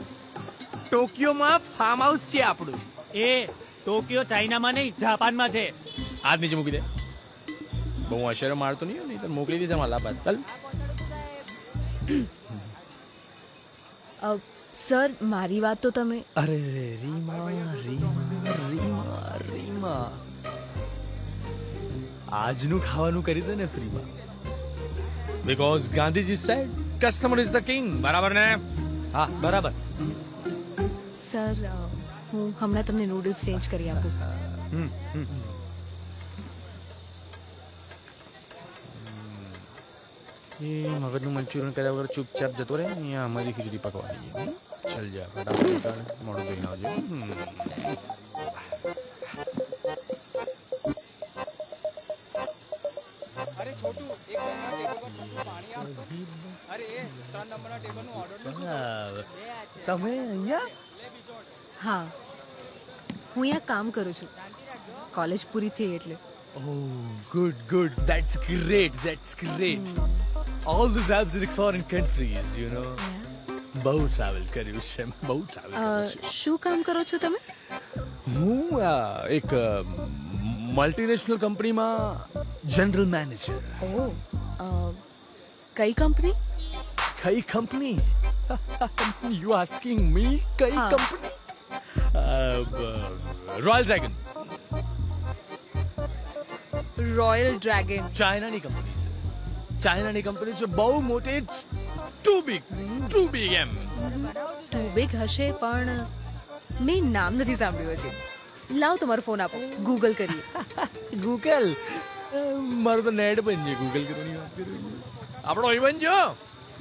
ટોકિયોમાં ફાર્મ હાઉસ છે આપણું. એ ટોકિયો ચાઇનામાં નહીં, જાપાનમાં છે. હાથ નીચે મૂકી દે. બહુ અશેરો મારતો નહીં, નહીં તો મોકલી દઈશ અમારા લાભાર્થ. ચાલ. સર મારી વાત તો તમે. અરે રીમા, રીમા, રીમા, રીમા, આજનું ખાવાનું કરી દે ને ફ્રીમાં. Because Gandhiji said customer is the king. બરાબર ને? હા બરાબર. સર હું હમણાં તમને નૂડલ્સ ચેન્જ કરી આપું. એ મગજનું મંચુરિયન કર્યા વગર ચૂપચાપ જતો રહે. અહીંયા અમારી ખીચડી પકવાની છે. ચલ જા ફટાફટ, મોડું થઈને આવજો. અરે છોટુ, એક નંબરના ટેબલ પર પાણી આપો. અરે એ 3 નંબરના ટેબલનો ઓર્ડર તમે અહીંયા? હા હું અહીંયા કામ કરું છું કોલેજ પૂરી થઈ એટલે Oh, good. That's great. All this happens in foreign countries, you know. બહુ ટ્રાવેલ કર્યું છે બહુ ટ્રાવેલ કર્યું છે શું કામ કરો છો તમે હું એક મલ્ટીનેશનલ કંપનીમાં જનરલ મેનેજર ઓ કઈ કંપની કઈ કંપની યુ આસ્કિંગ મી કઈ હા. Company royal dragon royal dragon ચાઇનાની કંપની છે બહુ મોટી ટુ બિગ એમ ટુ બિગ હશે પણ મેં નામ નથી સાંભળ્યું હજી લાવ તમારો ફોન આપો ગૂગલ કરીએ ગૂગલ મારું તો નેટ બંધ છે ગૂગલ કરવાની વાત કરવી આપણો ભાઈબંધ જો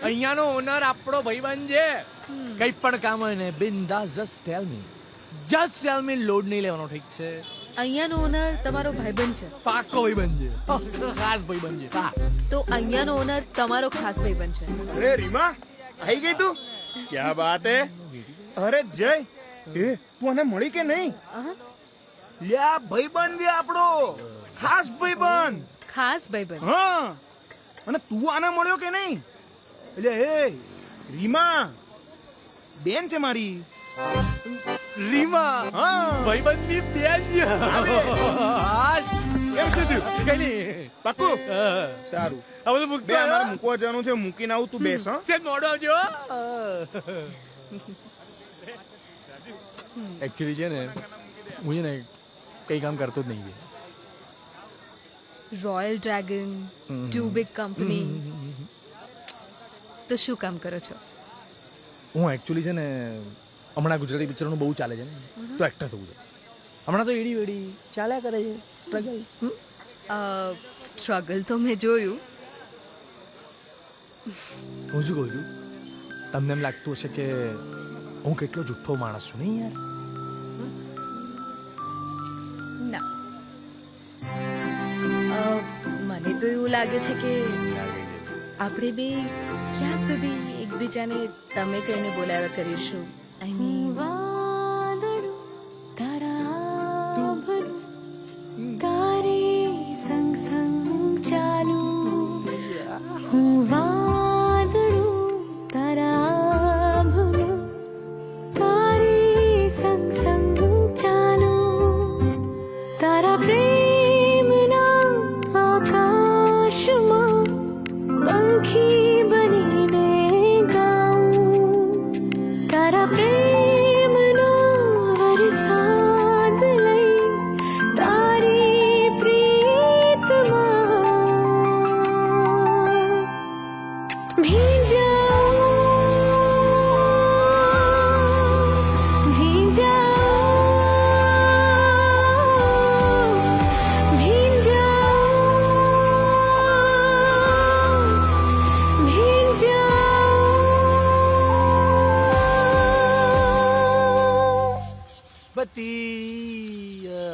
અહીંયાનો ઓનર આપણો ભાઈબંધ છે કઈ પણ કામ હોય ને બિંદાસ જસ્ટ ટેલ મી લોડ નહીં લેવાનો ઠીક છે અહીંયાનો ઓનર તમારો ભાઈબંધ છે પાક્કો ભાઈબંધ છે ખાસ ભાઈબંધ છે ખાસ તો અહીંયાનો ઓનર તમારો ખાસ ભાઈબંધ છે અરે રીમા આવી ગઈ તું ક્યા બાત હે અરે જય એ તું આને મળી કે નહીં લ્યા ભાઈબંધ છે આપણો ખાસ ભાઈબંધ ખાસ ભાઈબંધ હા અને તું આને મળ્યો કે નહીં એટલે એ રીમા બેન છે મારી રીમા હા ભાઈબંધની બેન છે કેમ છે તું કઈ નહીં પાક્કું સારું હવે તો બે અમારે મૂકવા જવાનું છે મૂકીને આવું તું બેસ હા છે મોડો આવજો એકચ્યુઅલી છે ને હું છે ને કઈ કામ કરતો જ નહીં Royal Dragon to big company તો શું કામ કરો છો હું એકચ્યુઅલી છે ને હમણાં ગુજરાતી પિક્ચરોનું બહુ ચાલે છે ને તો એક્ટર થવું છે હમણાં તો એડી વેડી ચાલ્યા કરે છે સ્ટ્રગલ સ્ટ્રગલ તો મેં જોયું હું શું કહું છું તમને એમ લાગતું હશે કે હું કેટલો જુઠ્ઠો માણસ છું નહીં યાર ના મને તો એવું લાગે છે કે આપણે બે ક્યાં સુધી એકબીજાને તમે કહીને બોલાવ્યા કરીશું આઈ મીન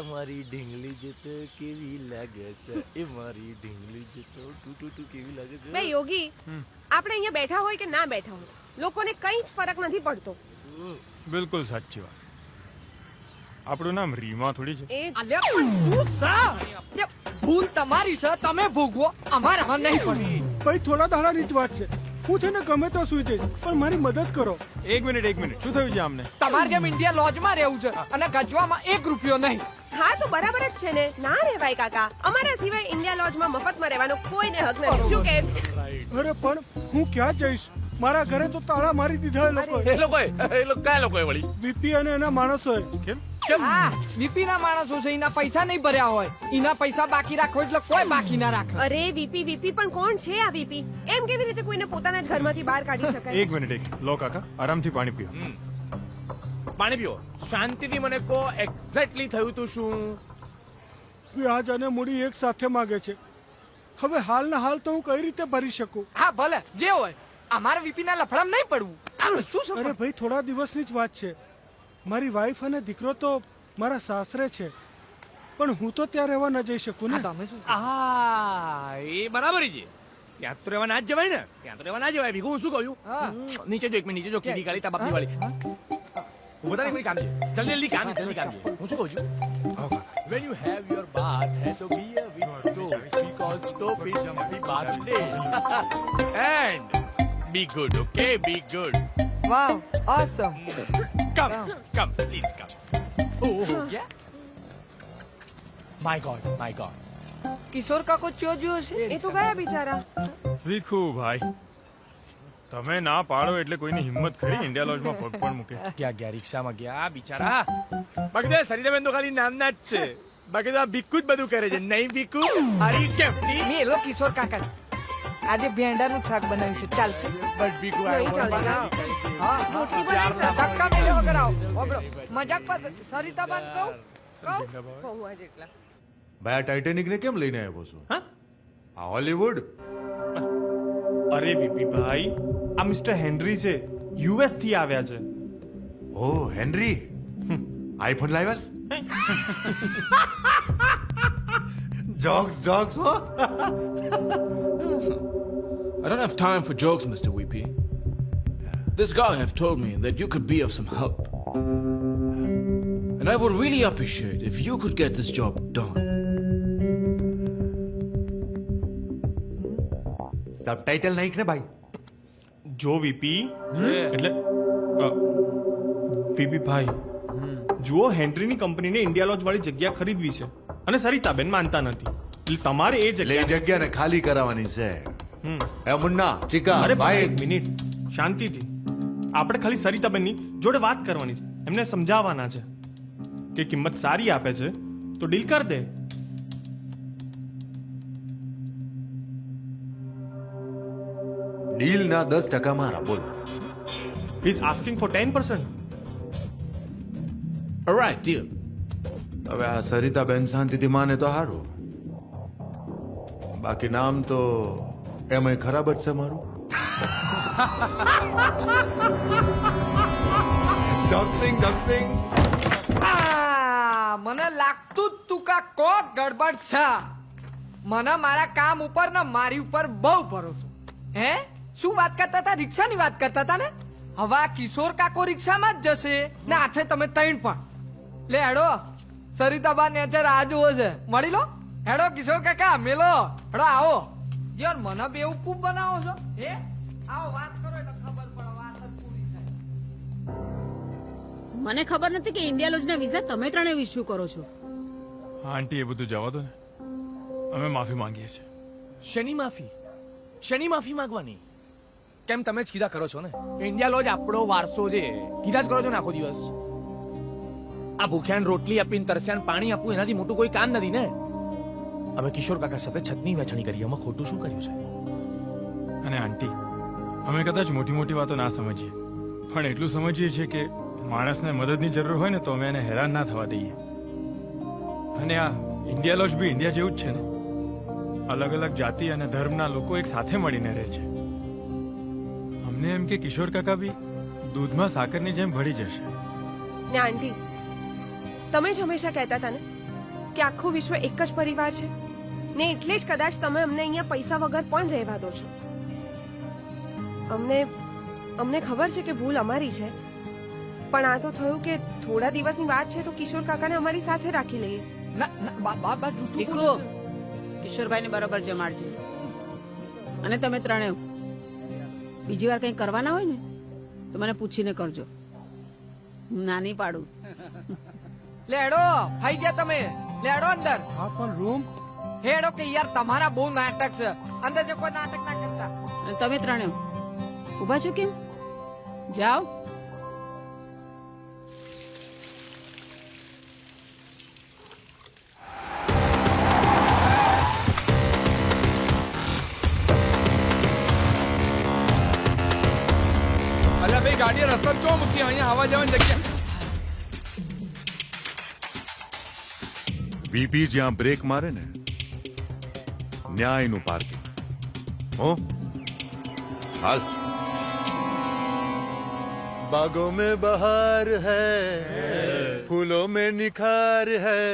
મારી ઢીંગલી જતો કેવી લાગે છે એ મારી ઢીંગલી જતો ટૂટુ કેવી લાગે છે બે યોગી આપણે અહીંયા બેઠા હોય કે ના બેઠા હોય લોકોને કંઈ જ ફરક નથી પડતો બિલકુલ સાચી વાત આપણું નામ રીમા થોડી છે એ અલ્યા પણ શું સા ભૂલ તમારી છે તમે ભોગવો અમારે હા નહીં પડી ભાઈ થોડા દાડાની જ વાત છે હું છે ને ગમે તો સુઈ જઈશ પણ મારી મદદ કરો એક મિનિટ શું થયું છે આમને તમારે જેમ ઇન્ડિયા લોજમાં રહેવું છે અને ગજવામાં 1 રૂપિયો નહીં હા તો બરાબર જ છે ને ના રહેવાય કાકા અમારા સિવાય ઇન્ડિયા લોજમાં મફતમાં રહેવાનો કોઈને હક નથી શું કહે છે અરે પણ હું ક્યાં જઈશ મારા ઘરે તો તાળા મારી દીધા એ લોકો કયા લોકોએ વળી વીપી અને એના માણસોએ કેમ હા વીપી ના માણસો છે એના પૈસા નહીં ભર્યા હોય એના પૈસા બાકી રાખો એટલે કોઈ બાકી ના રાખે અરે વીપી પણ કોણ છે આ વીપી એમ કેવી રીતે કોઈને પોતાના જ ઘરમાંથી બહાર કાઢી શકાય એક મિનિટ લો કાકા આરામથી પાણી પીઓ પાણી પીઓ શાંતિથી મને કહો એક્ઝેક્ટલી થયું તું શું વ્યાજ અને મૂડી એક સાથે માંગે છે હવે હાલ ને હાલ તો હું કઈ રીતે ભરી શકું હા ભલે જે હોય અમારે વીપી ના લફડામાં નહીં પડવું શું અરે ભાઈ થોડા દિવસની જ વાત છે મારી વાઈફ અને દીકરો તો મારા સાસરે છે પણ હું તો ત્યાં રહેવા ન જઈ શકું ને તમે શું હા એ બરાબર છે ત્યાં તો રહેવા ના જ જવાય ને ત્યાં તો રહેવા ના જવાય ભીખું હું શું કહ્યું નીચે જો એક મિનિટ નીચે જો કીડી કાળી તાબાપની વાળી હું બધાને કામ છે. જલ્દી કામ છે. હું શું કહું છું? When you have your bath, have to be with soap because soap is happy birthday. And be good, okay? Be good. Vav Osam. Come, please come. Oh, yeah. My God. કિશોર કાકો ચો જોયો છે? એ તો ગયા બિચારા. ભીખુ ભાઈ, તમે ના પાડો એટલે કોઈની હિંમત ખરી ઇન્ડિયા લોજમાં પગ પણ મૂકે? ગયા રિક્ષામાં ગયા બિચારા. બાકી તો સરિતાબેન તો ખાલી નામના જ છે. બાકી તો આ ભીખુ જ બધું કરે છે. નહીં ભીખુ, આરી કેપ્ટી. મેલો કિશોર કાકા આજે ભેંડાનું શાક બનાવ્યું છે. ચાલશે? બટ ભીખુ નહીં ચાલે. હા રોટલી બનાવી દો. ધક્કા મેલે વગર આવો. ઓબળો મજાક પાસે સરિતાબાન કહું બહુ જ એટલા. ભાઈ આ ટાઇટેનિક ને કેમ લઈને આવ્યો છો? હા, આ હોલીવુડ. અરે વીપી ભાઈ, આ મિસ્ટર હેનરી છે, યુએસ થી આવ્યા છે. ઓ હેનરી, આઈફોન લાવ્યાસ? જોક્સ હો. I don't have time for jokes, Mr. VP. This guy have told me that you could be of some help. And I would really appreciate if you could get this job done. Subtitle નાખ ને ભાઈ. જો વીપી એટલે વીપી ભાઈ, જુઓ હેનરીની કંપનીને ઇન્ડિયા લોજ વાળી જગ્યા ખરીદવી છે અને સરિતાબેન માનતા નથી, એટલે તમારે એ જગ્યાને ખાલી કરાવવાની છે. એ મુન્ના ચીકા, અરે ભાઈ ભાઈ એક મિનિટ શાંતિથી. આપણે ખાલી સરિતાબેનની જોડે વાત કરવાની છે, એમને સમજાવવાના છે કે કિંમત સારી આપે છે તો ડીલ કર દે. ડીલ ના 10% મારા. બોલો. He is asking for 10%. All right, deal. હવે આ સરિતાબેન શાંતિથી માને તો સારું, બાકી નામ તો એમાંય ખરાબ જ છે મારું. જોક્સિંગ. મને લાગતું જ તું કા કોક ગડબડ છે. મને મારા કામ ઉપર ને મારી ઉપર બહુ ભરોસો. હે શું વાત કરતા હતા? રિક્ષાની વાત કરતા હતા ને? હવે આ કિશોર કાકો રિક્ષામાં જ જશે ને આછે તમે ત્રણ પણ. લે હેડો, સરિતાબા નેચર આ જુઓ છે, મળી લો. હેડો કિશોર કાકા મેલો, હેડો આવો. યાર મને બેવકૂફ બનાવો છો. હે આવો વાત કરો એટલે ખબર પડે, વાત જ પૂરી થાય. મને ખબર નથી કે ઇન્ડિયા લોજના વિઝા તમે ત્રણે ઇસ્યુ કરો છો. આંટી, એ બધું જવા દો ને, અમે માફી માંગીએ છીએ. શેની માફી માંગવાની? કેમ તમે જ કીધા કરો છો ને, ઇન્ડિયા લોજ આપણો વારસો છે. કીધા જ કરો છો ને આખો દિવસ. આ ભૂખ્યાને રોટલી આપીને તરસ્યાને પાણી આપવું એનાથી મોટું કોઈ કામ નથી ને. અમે કિશોર કાકા સાથે છતની વેચણી કરી, અમે ખોટું શું કર્યું છે? અને આંટી, અમે કદાચ મોટી મોટી વાતો ના સમજીએ, પણ એટલું સમજીએ છીએ કે માણસને મદદની જરૂર હોય ને તો અમે એને હેરાન ના થવા દઈએ. અને આ ઇન્ડિયા લોજ બી ઇન્ડિયા જેવું જ છે ને. અલગ અલગ જાતિ અને ધર્મના લોકો એક સાથે મળીને રહે છે. અમને એમ કે કિશોર કાકા બી દૂધમાં સાકરની જેમ ભળી જશે. ને આંટી, તમે જ હંમેશા કહેતા હતા ને કે આખું વિશ્વ એક જ પરિવાર છે ને, એટલે જ કદાચ તમે અમને અહીંયા પૈસા વગર પણ રહેવા દો છો. અમને ખબર છે કે ભૂલ અમારી છે, પણ આ તો થયું કે થોડા દિવસની વાત છે તો કિશોર કાકાને અમારી સાથે રાખી લઈએ. ભીખુ, કિશોરભાઈને બરોબર જમાડજે. અને તમે ત્રણે બીજી વાર કંઈ કરવાના હોય ને તો મને પૂછીને કરજો, હું ના નહીં પાડું. લેડો ખાઈ ગયા તમે? લેડો અંદર. હા પણ રૂમ હેડો કે યાર તમારા બહુ નાટક છે. અંદર જો કોઈ નાટક ના કરતા. અને તમે ત્રણે ઊભા છો કેમ? જાઓ. અલ્યા ભાઈ, ગાડીએ રસ્તા ચો મૂકી, અહીંયા આવવા જવાની જગ્યા. વીપી જ્યાં બ્રેક મારે ને ન્યાયનું પાર્કિંગ. હો હાલ. बागों में बहार है, फूलों में निखार है,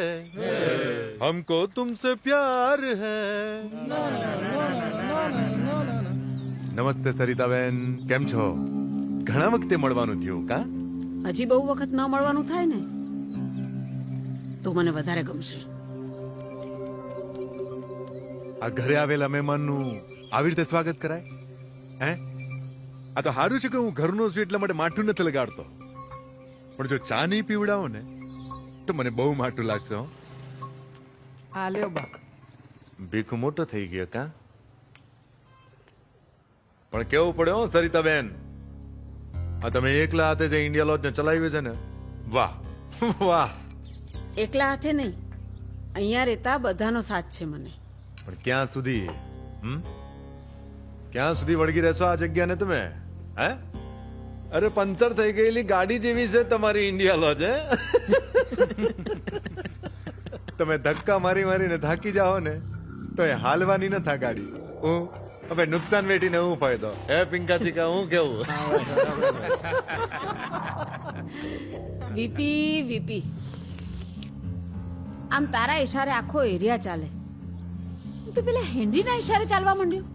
हमको तुमसे प्यार है. નમસ્તે સરિતાબેન, કેમ છો? ઘણા વખતે મળવાનું થયું કા? હજી બહુ વખત ન મળવાનું થાય ને તો મને વધારે ગમશે. આ ઘરે આવેલા મહેમાનનું આવી રીતે સ્વાગત કરાય? હે, આ તો સારું છે કે હું ઘરનો છું એટલા માટે માઠું નથી લગાડતો, પણ જો ચા નહીં પીવડાવો ને તો મને બહુ માઠું લાગશે. હો, આ લ્યો બા. ભીખ મોટો થઈ ગયો કા? પણ કેવું પડે હો સરિતાબેન, આ તમે એકલા હાથે જે ઇન્ડિયા લોજ ને ચલાવ્યું છે ને, વાહ વાહ. એકલા હાથે નહીં, અહીંયા રહેતા બધાનો સાથ છે મને. પણ ક્યાં સુધી ક્યાં સુધી વળગી રહેશો આ જગ્યાને તમે? હે, અરે પંચર થઈ ગયેલી ગાડી જેવી છે તમારી ઇન્ડિયા લોજ. તમે ધક્કા મારી મારીને થાકી જાઓ ને તો એ હાલવાની ન થા ગાડી. હું હવે નુકસાન વેઠીને હું ફાયદો? હે પિંકા ચીકા, હું કેવું? વીપી વીપી, આમ તારા ઈશારે આખો એરિયા ચાલે, તો પેલા હેનરીના ઈશારે ચાલવા માંડ્યો.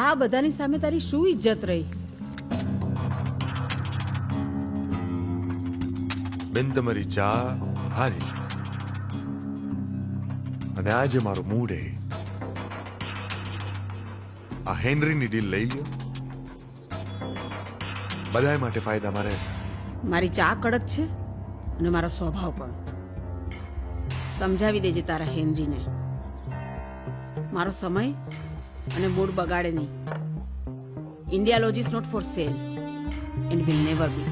આ બધાની સામે તારી શું ઇજ્જત રહી? બેન તમારી ચા હારી છે અને આજે મારો મૂડ એ આ હેનરીની ડીલ લઈ લ્યો, બધાય માટે ફાયદામાં રહેશે. મારી ચા કડક છે અને મારો સ્વભાવ પણ. સમજાવી દેજે તારા હેનરીને, મારો સમય અને મૂડ બગાડે નહીં. India lodge is not for sale and will never be.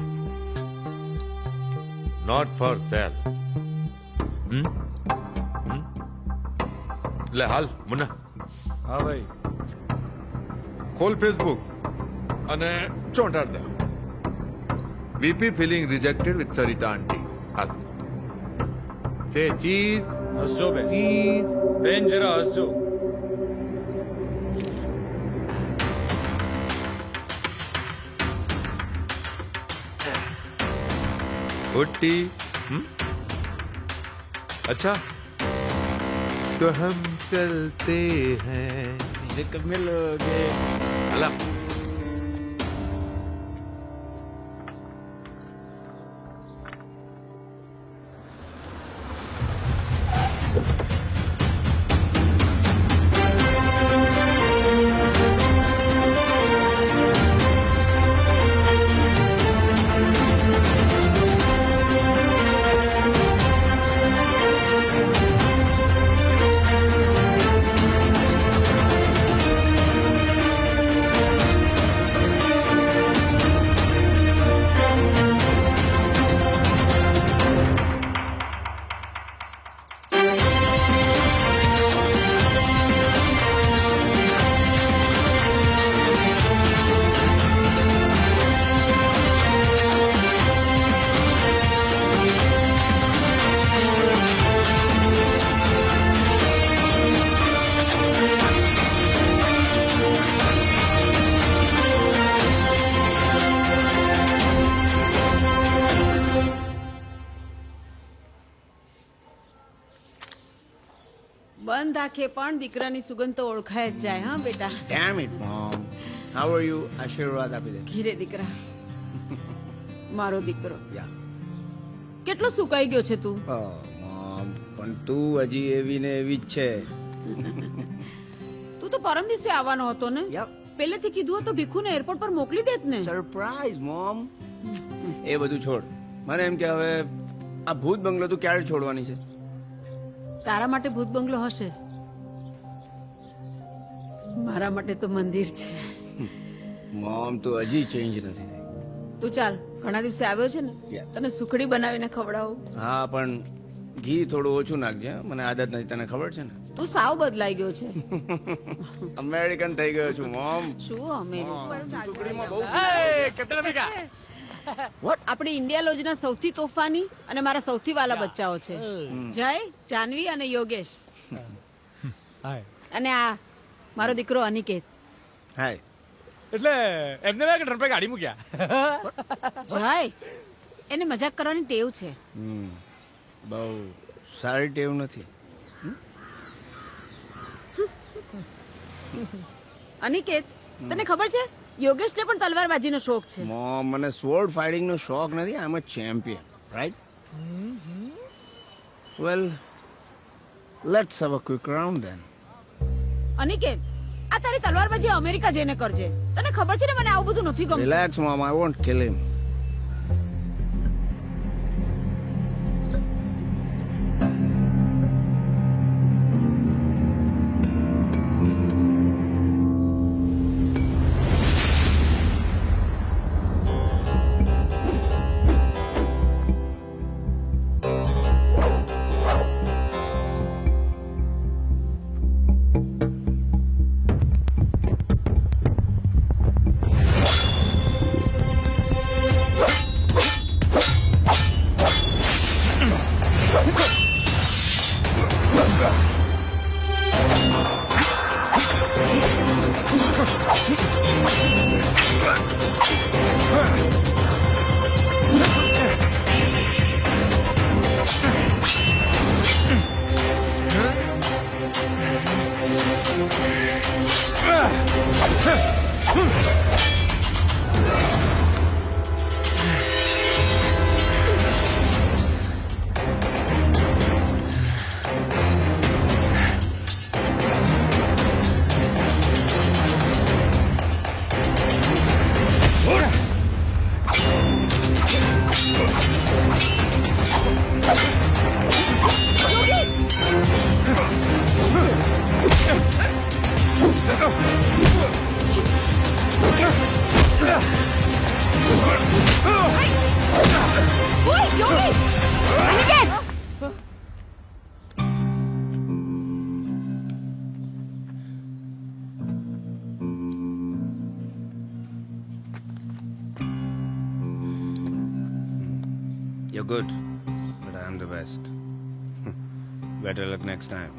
Not for sale. લે હાલ મુન્ના. હા ભાઈ. ખોલ ફેસબુક અને ચોંટાડ દે. VP feeling rejected with Sarita aunty. હાલ સે ચીઝ. હસજો બેન, ચીઝ. બેન જરા હસજો. उट्टी. अच्छा तो हम चलते हैं. कब मिलोगे? अला બંધ આંખે પણ દીકરાની સુગંધ તો ઓળખાય જ જાય. હા બેટા. Damn it, mom. How are you? આશીર્વાદ આપી દે. ઘીરે દીકરા, મારો દીકરો. Yeah. કેટલો સુકાઈ ગયો છે તું. મોમ, પણ તું હજી એવી ને એવી જ છે. તું તો પરમ દિવસે આવવાનો હતો ને. પહેલેથી કીધું હતું ભીખુને એરપોર્ટ પર મોકલી દેત ને. Surprise mom. એ બધું છોડ, મને એમ કે હવે આ ભૂત બંગલો તું ક્યારે છોડવાની છે? તારા માટે ભૂત બંગલો હશે, મારા માટે તો મંદિર છે. મોમ તું હજી ચેન્જ નથી થઈ. તું ચાલ, ઘણા દિવસે આવ્યો છે ને, તને સુખડી બનાવીને ખવડાવું. હા પણ ઘી થોડું ઓછું નાખજે, મને આદત નથી, તને ખબર છે ને. તું સાવ બદલાઈ ગયો છે. અમેરિકન થઈ ગયો છું મોમ. શું સુખડીમાં બહુ આપણી ઇન્ડિયા લોજના સૌથી તોફાની અને મારા સૌથી વાલા બચ્ચાઓ છે, જય, જાનવી અને યોગેશ. અને આ મારો દીકરો અનિકેત. હાય. એટલે એમને મેં ટ્રમ્પે ગાડી મૂક્યા. જય, એને મજાક કરવાની ટેવ છે. બહુ સારી ટેવ નથી. અનિકેત, તને ખબર છે યોગેશને પણ તલવારબાજીનો શોખ છે. મોમ, મને સ્વોર્ડ ફાઇટિંગનો શોખ નથી. I am a champion, right? Well, let's have a quick round then. Aniket, આ તારી તલવારબાજી અમેરિકા જઈને કરજે. તને ખબર છે ને મને આવું બધું નથી ગમતું. Relax mom, I want kill him. You're good, but I'm the best. Better luck next time.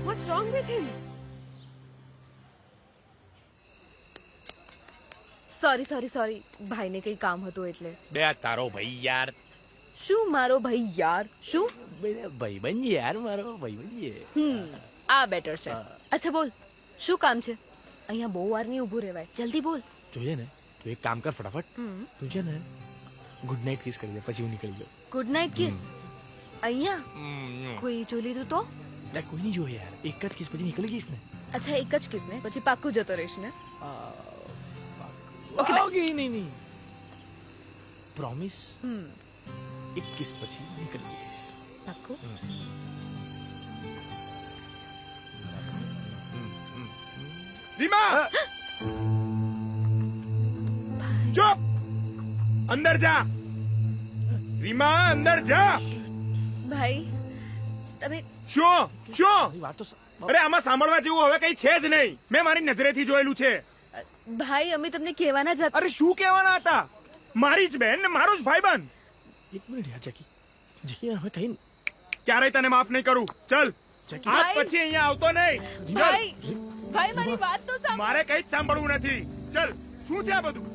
What's wrong with him? Sorry sorry sorry ભાઈને કંઈ કામ હતું એટલે. બે આ તારો ભાઈ યાર. શું મારો ભાઈ યાર? શું ભાઈબંધ યાર, મારો ભાઈબંધ. આ બેટર છે. અચ્છા બોલ, શું કામ છે? અહીંયા બહુ વાર નહીં ઊભું રહેવાય, જલ્દી બોલ. જોઈએ ને, તું એક કામ કર ફટાફટ. તું છે ને ગુડ નાઇટ કિસ કરી દે, પછી હું નીકળી જાઉં. ગુડ નાઇટ કિસ અહીંયા? કોઈ જોઈ લીધું તો? કોઈ નહીં જોયે યાર, એક જ કિસ પછી નીકળી જઈશ ને. અચ્છા એક જ કિસ ને પછી પાક્કું જતો રહીશ ને? ઓકે નહીં પ્રોમિસ. એક કિસ પછી નીકળી જઈશ. પાક્કું? રીમા, ચૂપ! અંદર જા. રીમા, અંદર જા. ભાઈ તમે શું? અરે આમાં સાંભળવા જેવું હવે કઈ છે જ નહીં. મેં મારી નજરેથી જોયેલું છે. ભાઈ અમે તમને કહેવાના જ હતા. અરે શું કહેવાના હતા? મારી જ બેન ને મારો જ ભાઈબંધ. એક મિનિટ યાર જકી હવે કઈ ક્યારેય તને માફ નહીં કરું. ચલ આજ પછી અહીંયા આવતો નહીં. ભાઈ મારી વાત તો સાંભળ. મારે કઈ જ સાંભળવું નથી. ચલ, શું છે આ બધું?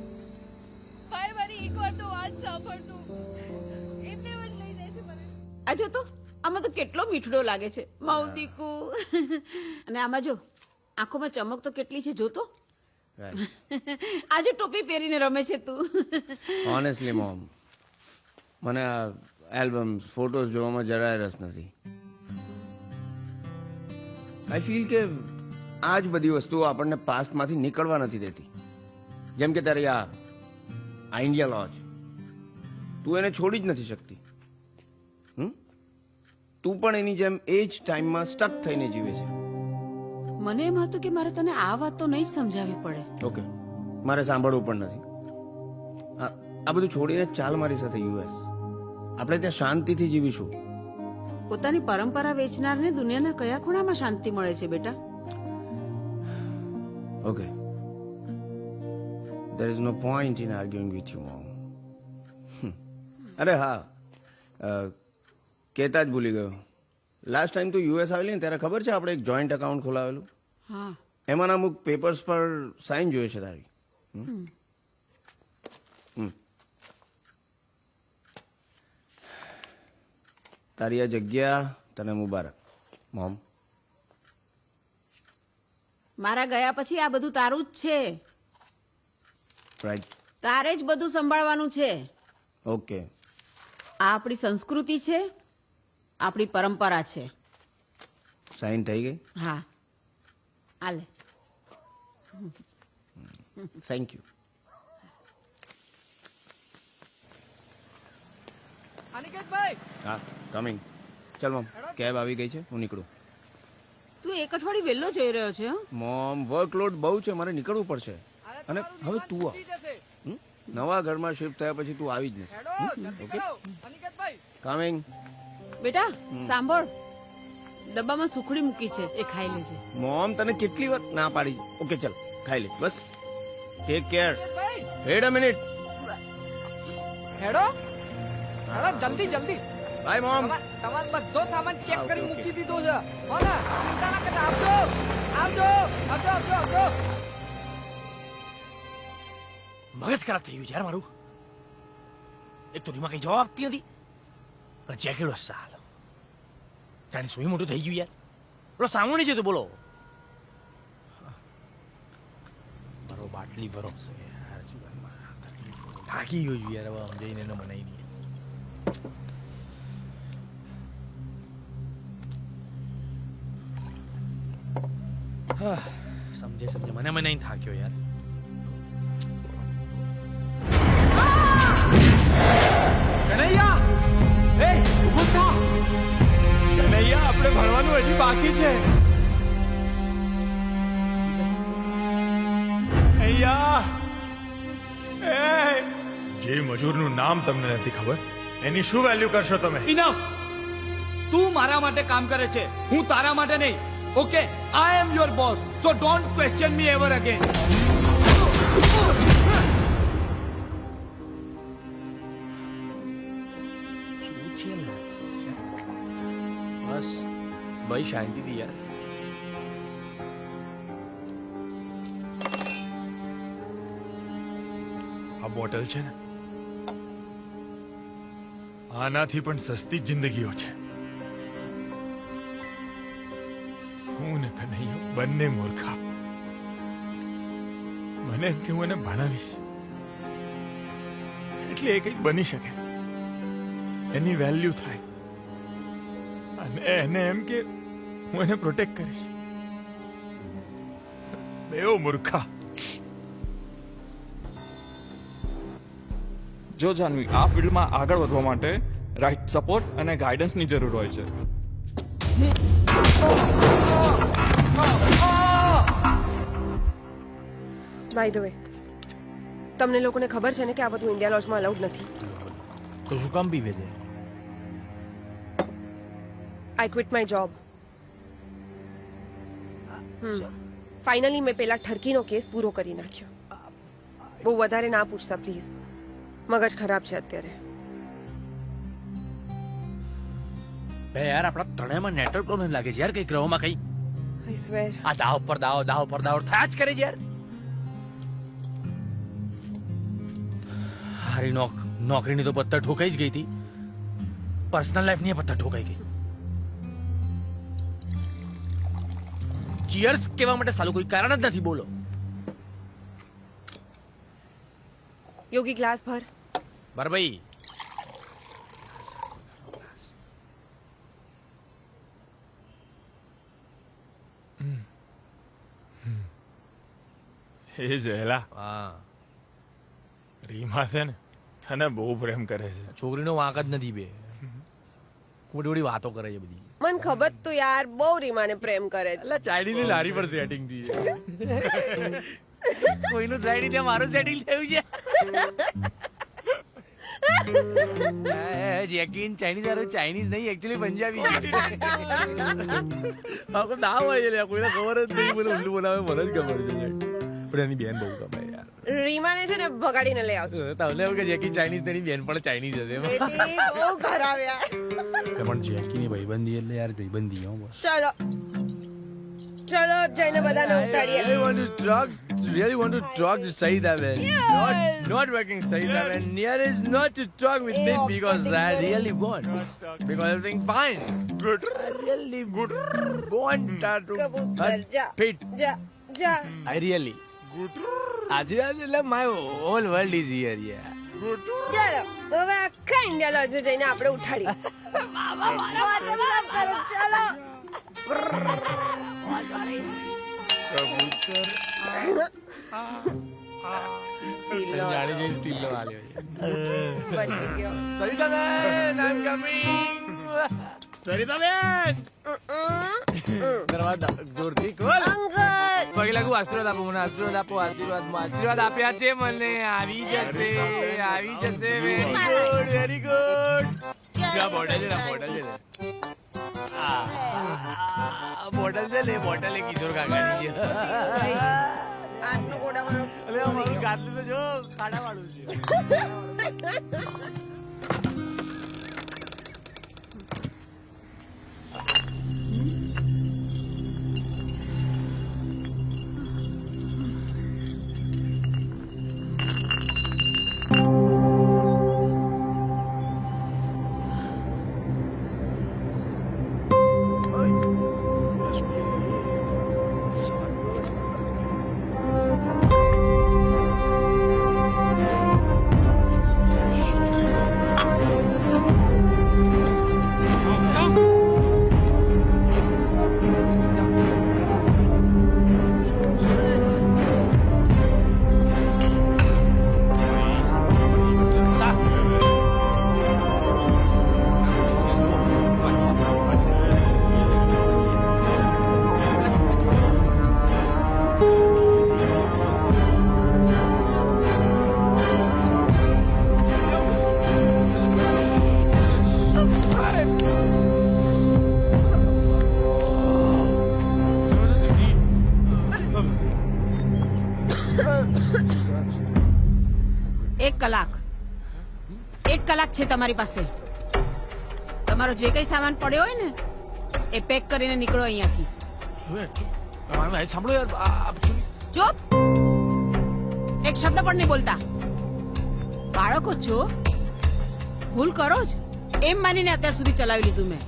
ભાઈ મારી એકવાર તો વાત સાંભળ તું. એમને જ લઈ જાય છે મને. આ જો તો આમાં તો કેટલો મીઠડો લાગે છે માઉ દીકુ. અને આમાં જો આંખોમાં ચમક તો કેટલી છે જોતો. આજે ટોપી પહેરીને રમે છે તું. ઓનેસ્ટલી મોમ, મને આ એલ્બમ્સ ફોટોઝ જોવામાં જરાય રસ નથી. આઈ ફીલ કે આ જ બધી વસ્તુઓ આપણને પાસ્ટમાંથી નીકળવા નથી દેતી. જેમ કે તારી આ ઇન્ડિયા લોજ, તું એને છોડી જ નથી શકતી. તું પણ એની જેમ એ જ ટાઈમમાં સ્ટક થઈને જીવે છે. મને એમ હતું કે મારે તને આ વાત તો નહીં જ સમજાવવી પડે. ઓકે, મારે સાંભળવું પણ નથી. આ બધું છોડીને ચાલ મારી સાથે યુએસ. આપણે ત્યાં શાંતિથી જીવીશું. પોતાની પરંપરા વેચનારને દુનિયાના કયા ખૂણામાં શાંતિ મળે છે બેટા? Okay, there is no point in arguing with you, mom. અરે હા, કહેતા જ ભૂલી ગયો. લાસ્ટ ટાઈમ તું યુએસ આવેલી ને ત્યારે ખબર છે આપણે એક જોઈન્ટ અકાઉન્ટ ખોલાવેલું? હા. એમાંના અમુક પેપર્સ પર સાઇન જોઈએ છે તારી. તારી આ જગ્યા તને મુબારક મોમ. મારા ગયા પછી આ બધું તારું જ છે. રાઈટ. તારે જ બધું સંભાળવાનું છે. ઓકે. આ આપણી સંસ્કૃતિ છે, આપણી પરંપરા છે. સાઈન થઈ ગઈ. હા, હાલે. Thank you. અનિકેતભાઈ, હા, કમિંગ. ચાલ મમ, કેબ આવી ગઈ છે, હું નીકળું. તું એક અઠવાડિયું વહેલો જઈ રહ્યો છે. હં? મોમ, વર્કલોડ બહુ છે, મારે નીકળવું પડશે. અને હવે તું આવ. નવા ઘરમાં શિફ્ટ થયા પછી તું આવી જ નથી. Okay, coming. બેટા સાંભળ, ડબ્બામાં સુખડી મૂકી છે, એ ખાઈ લેજે. મોમ, તને કેટલી વાર ના પાડી. ઓકે, ચલ ખાઈ લે. બસ take care. Wait a minute. હેડો હેડો, જલ્દી જલ્દી. Bye mom. તમારો બધો સામાન ચેક કરી મૂકી દીધો છે. હો ને, ચિંતા ના કરતા. આવજો આવજો આવજો આવજો આવજો. મગજ ખરાબ થઈ ગયું યાર મારું. એક તો રીમા કઈ જવાબ આપતી નથી, અને જેકેડો સાલ જાણે સુઈ મોટું થઈ ગયું યાર. બોલો સાંભળી છે તો બોલો. મારો બાટલી ભરો યાર, થાકી ગયો છું યાર. હવે આમ જઈને એને મનાઈ નહીં. સમજે મને મનાઈ થાક્યો યાર. કનૈયા, એ ઉભો થા. કનૈયા, આપણે ભણવાનું હજી બાકી છે. કનૈયા, જે મજૂરનું નામ તમને નથી ખબર એની શું વેલ્યુ કરશો તમે? ઇનફ. તું મારા માટે કામ કરે છે, હું તારા માટે નહીં. Okay, I am your boss, so don't question me ever again. બસ ભાઈ, શાંતિથી યાર. આ બોટલ છે ને, આનાથી પણ સસ્તી જિંદગીઓ છે. હું ને કનૈયો બંને મૂર્ખા. મને એમ કે હું એને ભણાવીશ એટલે એ કંઈક બની શકે, એની વેલ્યુ થાય, અને એને એમ કે હું એને પ્રોટેક્ટ કરીશ. બેઓ મૂર્ખા. જો જાનવી, આ ફિલ્ડમાં આગળ વધવા માટે રાઇટ સપોર્ટ અને ગાઈડન્સની જરૂર હોય છે. બાય ધ વે, તમને લોકોને ખબર છે ને કે આ બધું ઇન્ડિયા લોજમાં અલાઉડ નથી. તો શું કામ પીવે છે? I quit my job. Finally મેં પેલા ઠરકીનો કેસ પૂરો કરી નાખ્યો. બહુ વધારે ના પૂછતા પ્લીઝ, મગજ ખરાબ છે અત્યારે. બે યાર, આપણા ત્રણેયમાં નેટવર્ક પ્રોબ્લેમ લાગે છે યાર. કઈ ગ્રહોમાં કઈ આઈ સ્વેર. આ દાવ પર દાવ થયા જ કરે છે યાર. હારી નોકરીની તો પત્તર ઠોકાઈ જ ગઈ હતી, પર્સનલ લાઈફની પત્તર ઠોકાઈ ગઈ. ચીયર્સ કહેવા માટે સાલું કોઈ કારણ જ નથી. બોલો યોગી, ગ્લાસ ભર. બરભાઈ, એ જયલા, હા, રીમા છે ને તને બહુ પ્રેમ કરે છે. છોકરીનો વાંક જ નથી. બે મોટી મોટી વાતો કરે છે બધી. મન ખબર તો યાર બહુ રીમાને પ્રેમ કરે છે. એટલે ચાઇનીઝની લારી પર સેટિંગ થઈ છે. કોઈનું થાય નહીં ત્યાં મારું સેટિંગ થયું છે. જેકીન ચાઇનીઝ આરો ચાઇનીઝ નહીં, એકચ્યુઅલી પંજાબી. આખો ના હોય છે, કોઈને ખબર જ નહીં. મને ઊંડું બનાવે મને જ ખબર છે. પણ એની બેન બહુ ગમે યાર. રીમાને છે ને ભગાડીને લઈ આવજો. તમને એવું કે જેકી ચાઇનીઝ તેની બેન પણ ચાઇનીઝ હશે. બહુ ખરાબ યાર. પણ જેકીની ભાઈબંધી એટલે યાર ભાઈબંધી હો બસ. ચલો ચલો જઈને બધાને ઉતારીએ. Really want to talk to Saida man. Not working Saida man. Near is not to talk with me because I really want. Because everything fine. Good. I really good. Want to. કબૂતર જા Pit. જા જા આઈ રિયલી આશીર્વાદ એટલે my hall world is here યાર. ચાલો હવે આખા ઇન્ડિયા લોજ જઈને આપણે ઉઠાડી ચાલો જાણી જઈને સ્ટીલનો આલ્યો છે. બચી ગયો સરિતાબેન આઈ એમ કમિંગ. સરિતાબેન દરવાજા જોરથી ખોલ. પગે લાગુ આશીર્વાદ આપો મને, આશીર્વાદ આપો, આશીર્વાદ આપ્યા છે મને. આવી જશે very good very good. Bottle છે બોટલ છે લે બોટલ એ કિશોર કાકાની છે. આટલું ગોડામાં અલે અમારું ગાટલું તો જો ખાડા વાળું છે. એક કલાક છે તમારી પાસે. તમારો જે કઈ સામાન પડ્યો હોય ને એ પેક કરીને નીકળો અહીંયાથી. સાંભળો યાર. ચૂપ, એક શબ્દ પણ નહીં બોલતા. બાળકો છો, ભૂલ કરો જ એમ માનીને અત્યાર સુધી ચલાવી લીધું મેં,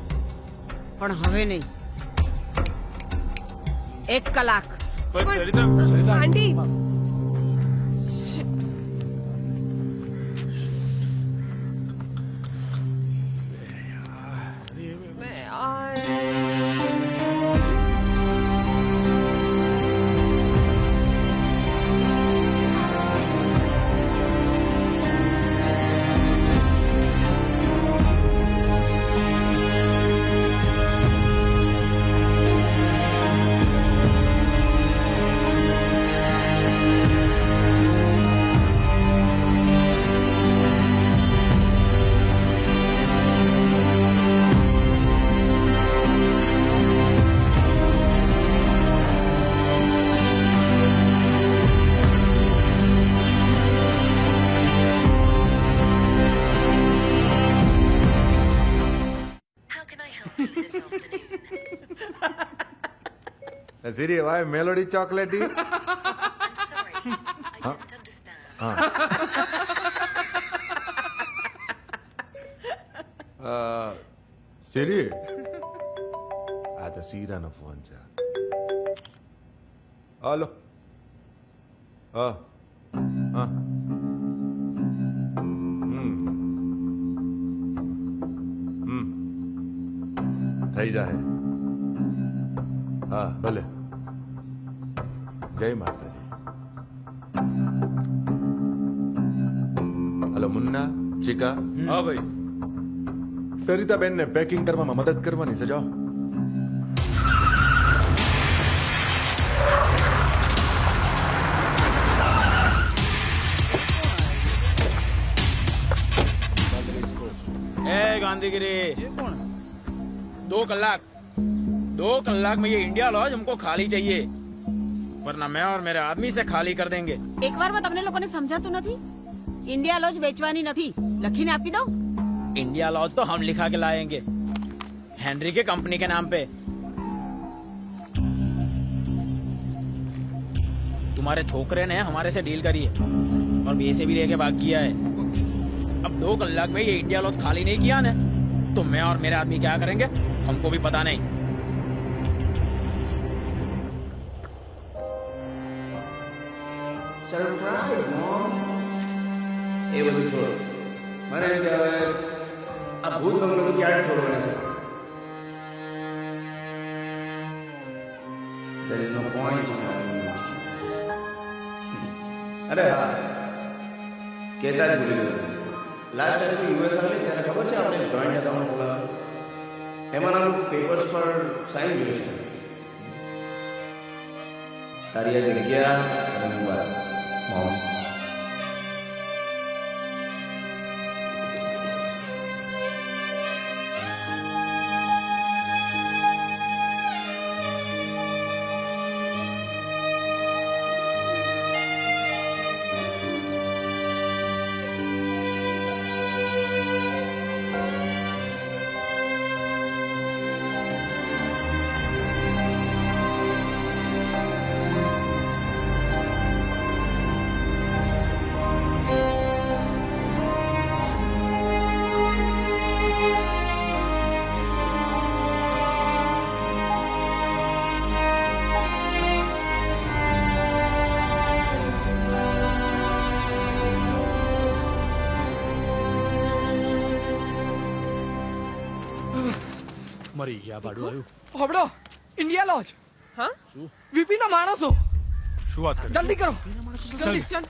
પણ હવે નહીં. 1 કલાક. આંટી Siri, why melody chocolatey? I'm sorry, I didn't understand. Siri, આ તો સીરાનો ફોન છે. હાલો. હા. થઈ જાય. હા ભલે. જય માતાજી. હલો મુન્ના, ચીકા. હા ભાઈ. સરિતાબેન ને પેકિંગ કરવામાં મદદ કરવાની છે. જાઓ. गांधीगिरी 2 कलाक में ये इंडिया लॉज हमको खाली चाहिए, वरना मैं और मेरे आदमी से खाली कर देंगे. એકવારમાં તમને લોકોને સમજાતું નથી? ઇન્ડિયા લોજ વેચવાની નથી, લખીને આપી દો. इंडिया लॉज तो हम लिखा के लाएंगे, हेनरी के कंपनी के नाम पे. तुम्हारे छोकरे ने हमारे से डील करी है और पैसे भी लेके भाग गया है. अब 2 कलाक में ये इंडिया लॉज खाली नहीं किया ना, तो मैं और मेरे आदमी क्या करेंगे हमको भी पता नहीं. Surprise mom. એ બધું છોડો. મને એમ કે હવે આ ભૂત બંગલો તો ક્યારે છોડવાનો છે? There is no point in arguing. અરે હા, કહેતા જ ભૂલી ગયો. લાસ્ટ ટાઈમ તો યુએસ આવી ત્યારે ખબર છે આપણે જોઈન્ટ એકાઉન્ટ ખોલાવ્યું, એમાં નામ પેપર્સ પર સાઇન જોઈએ છે. તારી આ જગ્યા અને મોબાઈલ મોમ. મરી ગયા ભાડું આવ્યું. હબડો ઇન્ડિયા લોજ. હા વીપી ના માણસો. શું વાત કરે? જલ્દી કરો. જલ્દી ચાલ.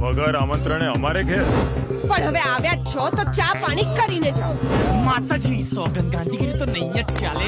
વગર આમંત્રણે અમારે ઘેર? પણ હવે આવ્યા જ છો તો ચા પાણી કરીને જાઓ. માતાજીની સોગંદ ગાંધીગીરી તો નહીં જ ચાલે.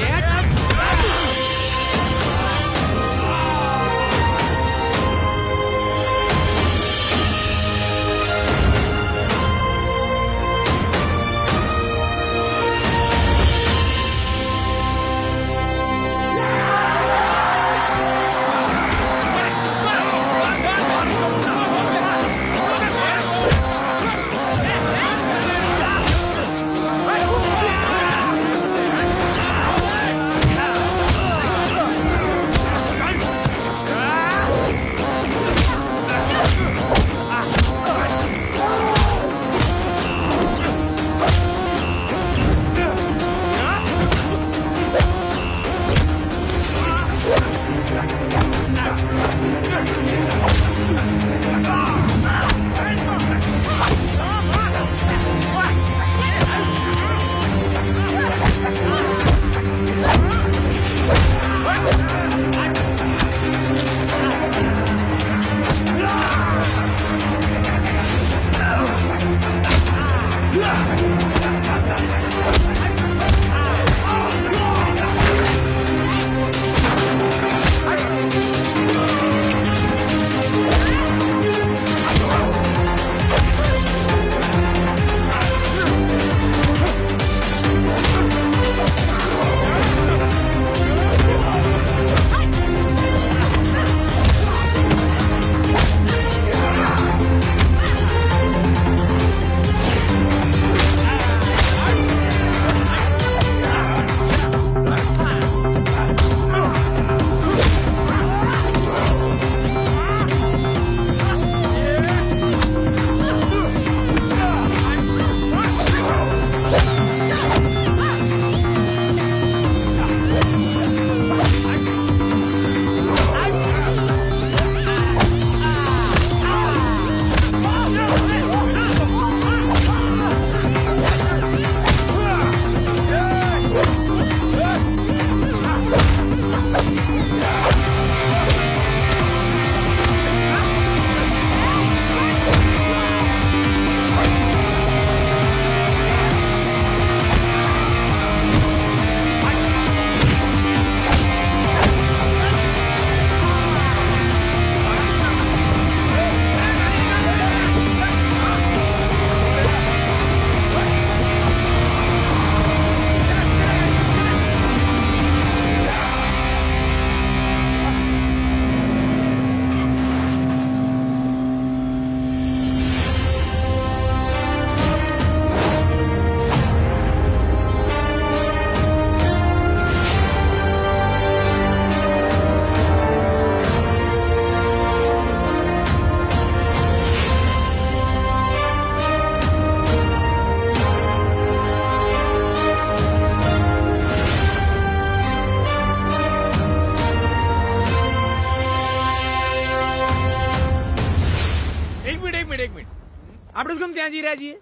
ત્યાં જઈ રહ્યા છીએ?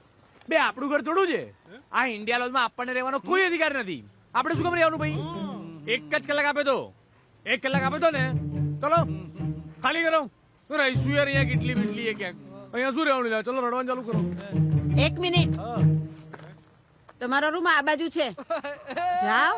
બે આપણું ઘર થોડું છે. આ ઇન્ડિયા લોજમાં આપણને રહેવાનો કોઈ અધિકાર નથી. આપણે શું કામ રહેવાનું ભાઈ? 1 જ કલાક આપે તો 1 કલાક આપે તો ને ચલો ખાલી કરો. રહીશું યાર અહીંયા કેટલી બીટલી ક્યાંક. અહીંયા શું રહેવાનું? ચલો રડવાનું ચાલુ કરો. 1 મિનિટ, તમારો રૂમ આ બાજુ છે, જાઓ.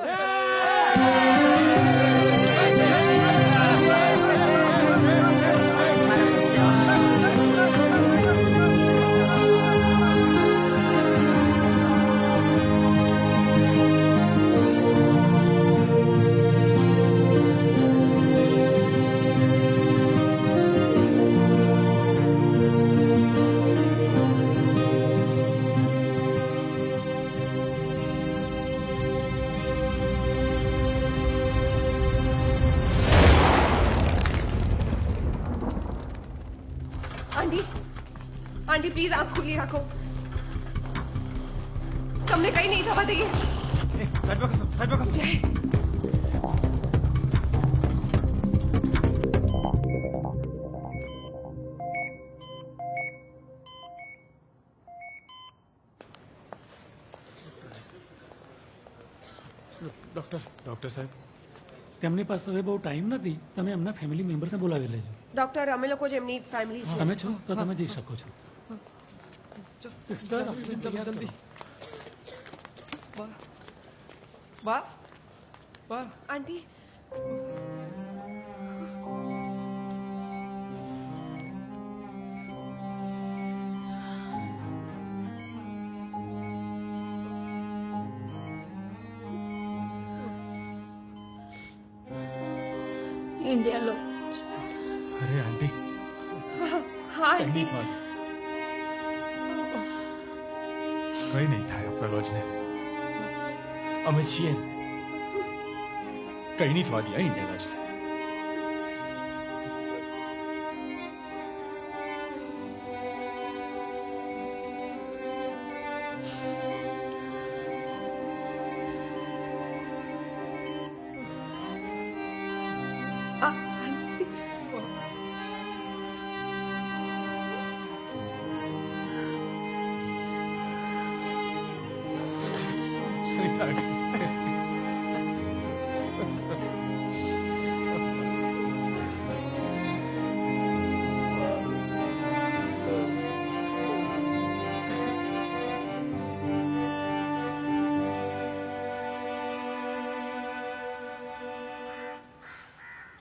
આંટી આંટી પ્લીઝ આંખ ખુલ્લી રાખો. તમને કઈ નહીં થવા દઈએ. જય. ડોક્ટર સાહેબ, તેમની પાસે હવે બહુ ટાઈમ નથી. તમે એમના ફેમિલી મેમ્બર્સને બોલાવી લેજો. ડોક્ટર, અમે લોકો જ એમની ફેમિલી છે. તમે છો તો તમે જઈ શકો છો. સિસ્ટર, જલ્દી. આંટી ઇન્ડિયા લો. અરે આંટી, હા કઈ નહીં થાય, કઈ નહીં થાય આપણા લોજને. અમે છીએ ને. કઈ નહીં થવા દે ઇન્ડિયા લોજને.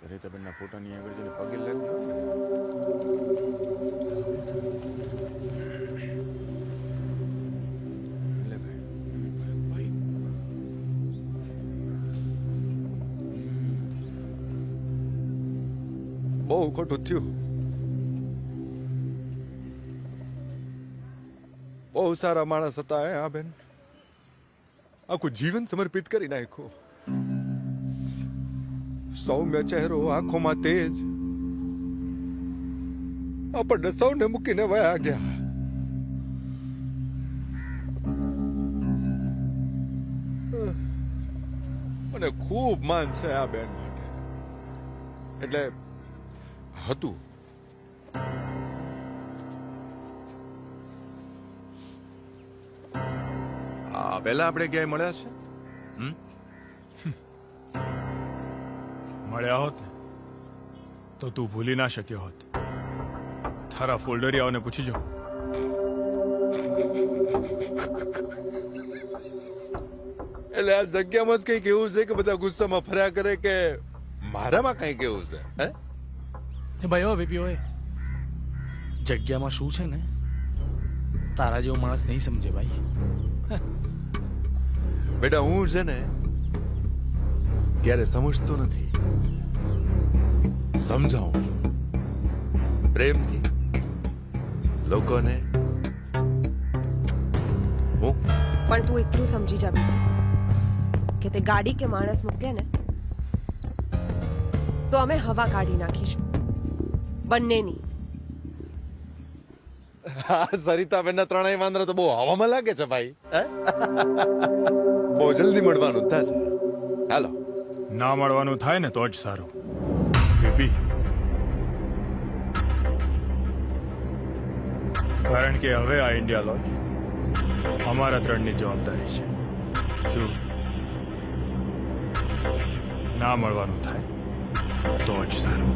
સરિતાબેનના ફોટાની આગળ જઈને પગે લાગજો. બહુ ખોટું થયું. બહુ સારા માણસ હતા આ બેન. આખું જીવન સમર્પિત કરી નાખ્યું. સૌમ્ય ચહેરો, આંખોમાં તેજ, આપણને સૌને મૂકીને વયા ગયા. મને ખૂબ માન છે આ બેન માટે. એટલે હતું. પહેલા આપણે ક્યાંય મળ્યા છે? મળ્યા હોત ને તો તું ભૂલી ના શક્યો હોત. તારા ફોલ્ડરિયાઓને પૂછી જો. એટલે આ જગ્યામાં જ કંઈક એવું છે કે બધા ગુસ્સામાં ફર્યા કરે કે મારામાં કંઈક એવું છે? હે ભાઈ વીપી હોય, જગ્યામાં શું છે ને તારા જેવો માણસ નહીં સમજે ભાઈ. બેટા હું છે ને ક્યારે સમજતો નથી, સમજાવું છું પ્રેમથી લોકોને. પણ તું એટલું સમજી જા કે તે ગાડી કે માણસ મૂકે ને તો અમે હવા કાઢી નાખીશું બંનેની. સરિતાબેનના ત્રણેય વાંદરા તો બહુ હવામાં લાગે છે ભાઈ. બહુ જલ્દી મળવાનું થશે. હાલો. ના મળવાનું થાય ને તો જ સારું. બેબી કારણ કે હવે આ ઇન્ડિયા લોજ અમારા ત્રણની જવાબદારી છે. શું ના મળવાનું થાય તો જ સારું.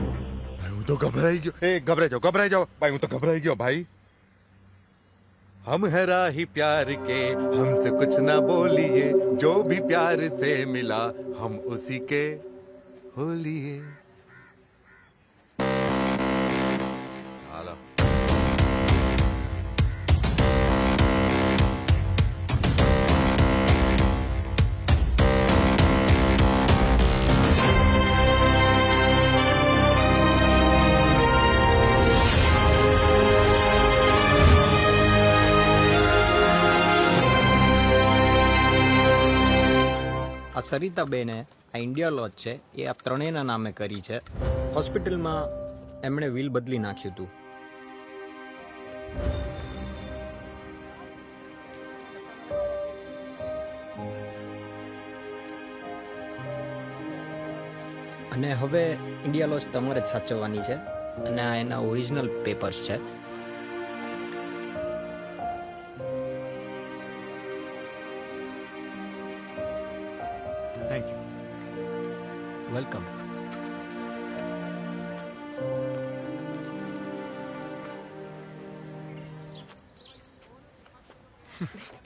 હું તો घबराई गयो. घबराई जाओ भाई. હું તો घबराई गयो भाई. हम है राही प्यार के, हमसे कुछ ना बोलिए, जो भी प्यार से मिला हम उसी के हो लिए. हालो. આ સરિતાબેને આ ઇન્ડિયા લોજ છે એ આ ત્રણેયના નામે કરી છે. હોસ્પિટલમાં એમણે વિલ બદલી નાખ્યું હતું. અને હવે ઇન્ડિયા લોજ તમારે જ સાચવવાની છે અને આ એના ઓરિજિનલ પેપર્સ છે. Thank you. વેલકમ.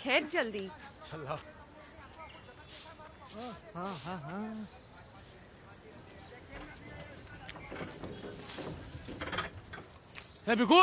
ખેંચ જલ્દી. ચલો. હા હા હા. હે ભીખુ,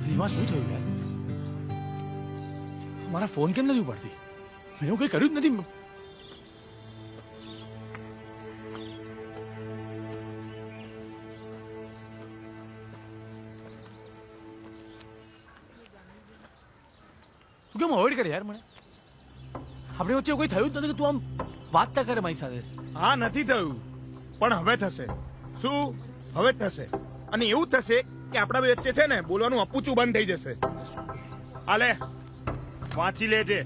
રીમા શું થયું યાર? મારા ફોન કેમ નથી ઉપાડતી? મેં એવું કંઈ કર્યું જ નથી. તું કેમ અવોઇડ કરે યાર મને? આપણે વચ્ચે કોઈ થયું જ નથી કે તું આમ વાત તા કરે મારી સાથે. હા, નથી થયું, પણ હવે થશે. શું? હવે જ થશે. અને એવું થશે કે આપણા બે વચ્ચે છે ને બોલવાનું અપૂચું બંધ થઈ જશે. આલે વાંચી લેજે.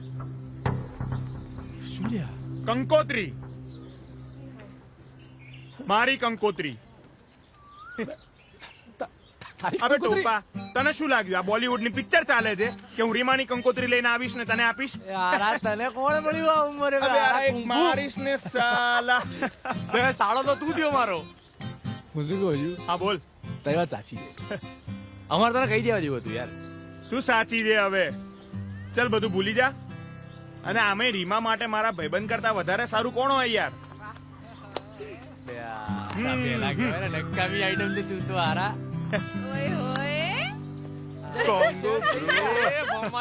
શું લ્યા? કંકોત્રી, મારી કંકોત્રી. અબે ટોપા, તને શું લાગ્યું આ બોલિવૂડની પિક્ચર ચાલે છે કે હું રીમાની કંકોત્રી લઈને આવીશ ને તને આપીશ? યાર તને કોણ મળ્યું આ ઉંમરે? અબે આ એક મારીશ ને સાલા. બે સાળો તો તું થયો મારો. હું શું કહું છું? હા બોલ. તારી વાત સાચી છે. અમારે તને કહી દેવા જેવું હતું યાર. શું સાચી છે હવે? ચલ બધું ભૂલી જા. અને આમે રીમા માટે મારા ભાઈબંધ કરતા વધારે સારું કોણ હોય યાર? પેલા કહેવાય ને નકામી આઈટમ છે તું તો હારા.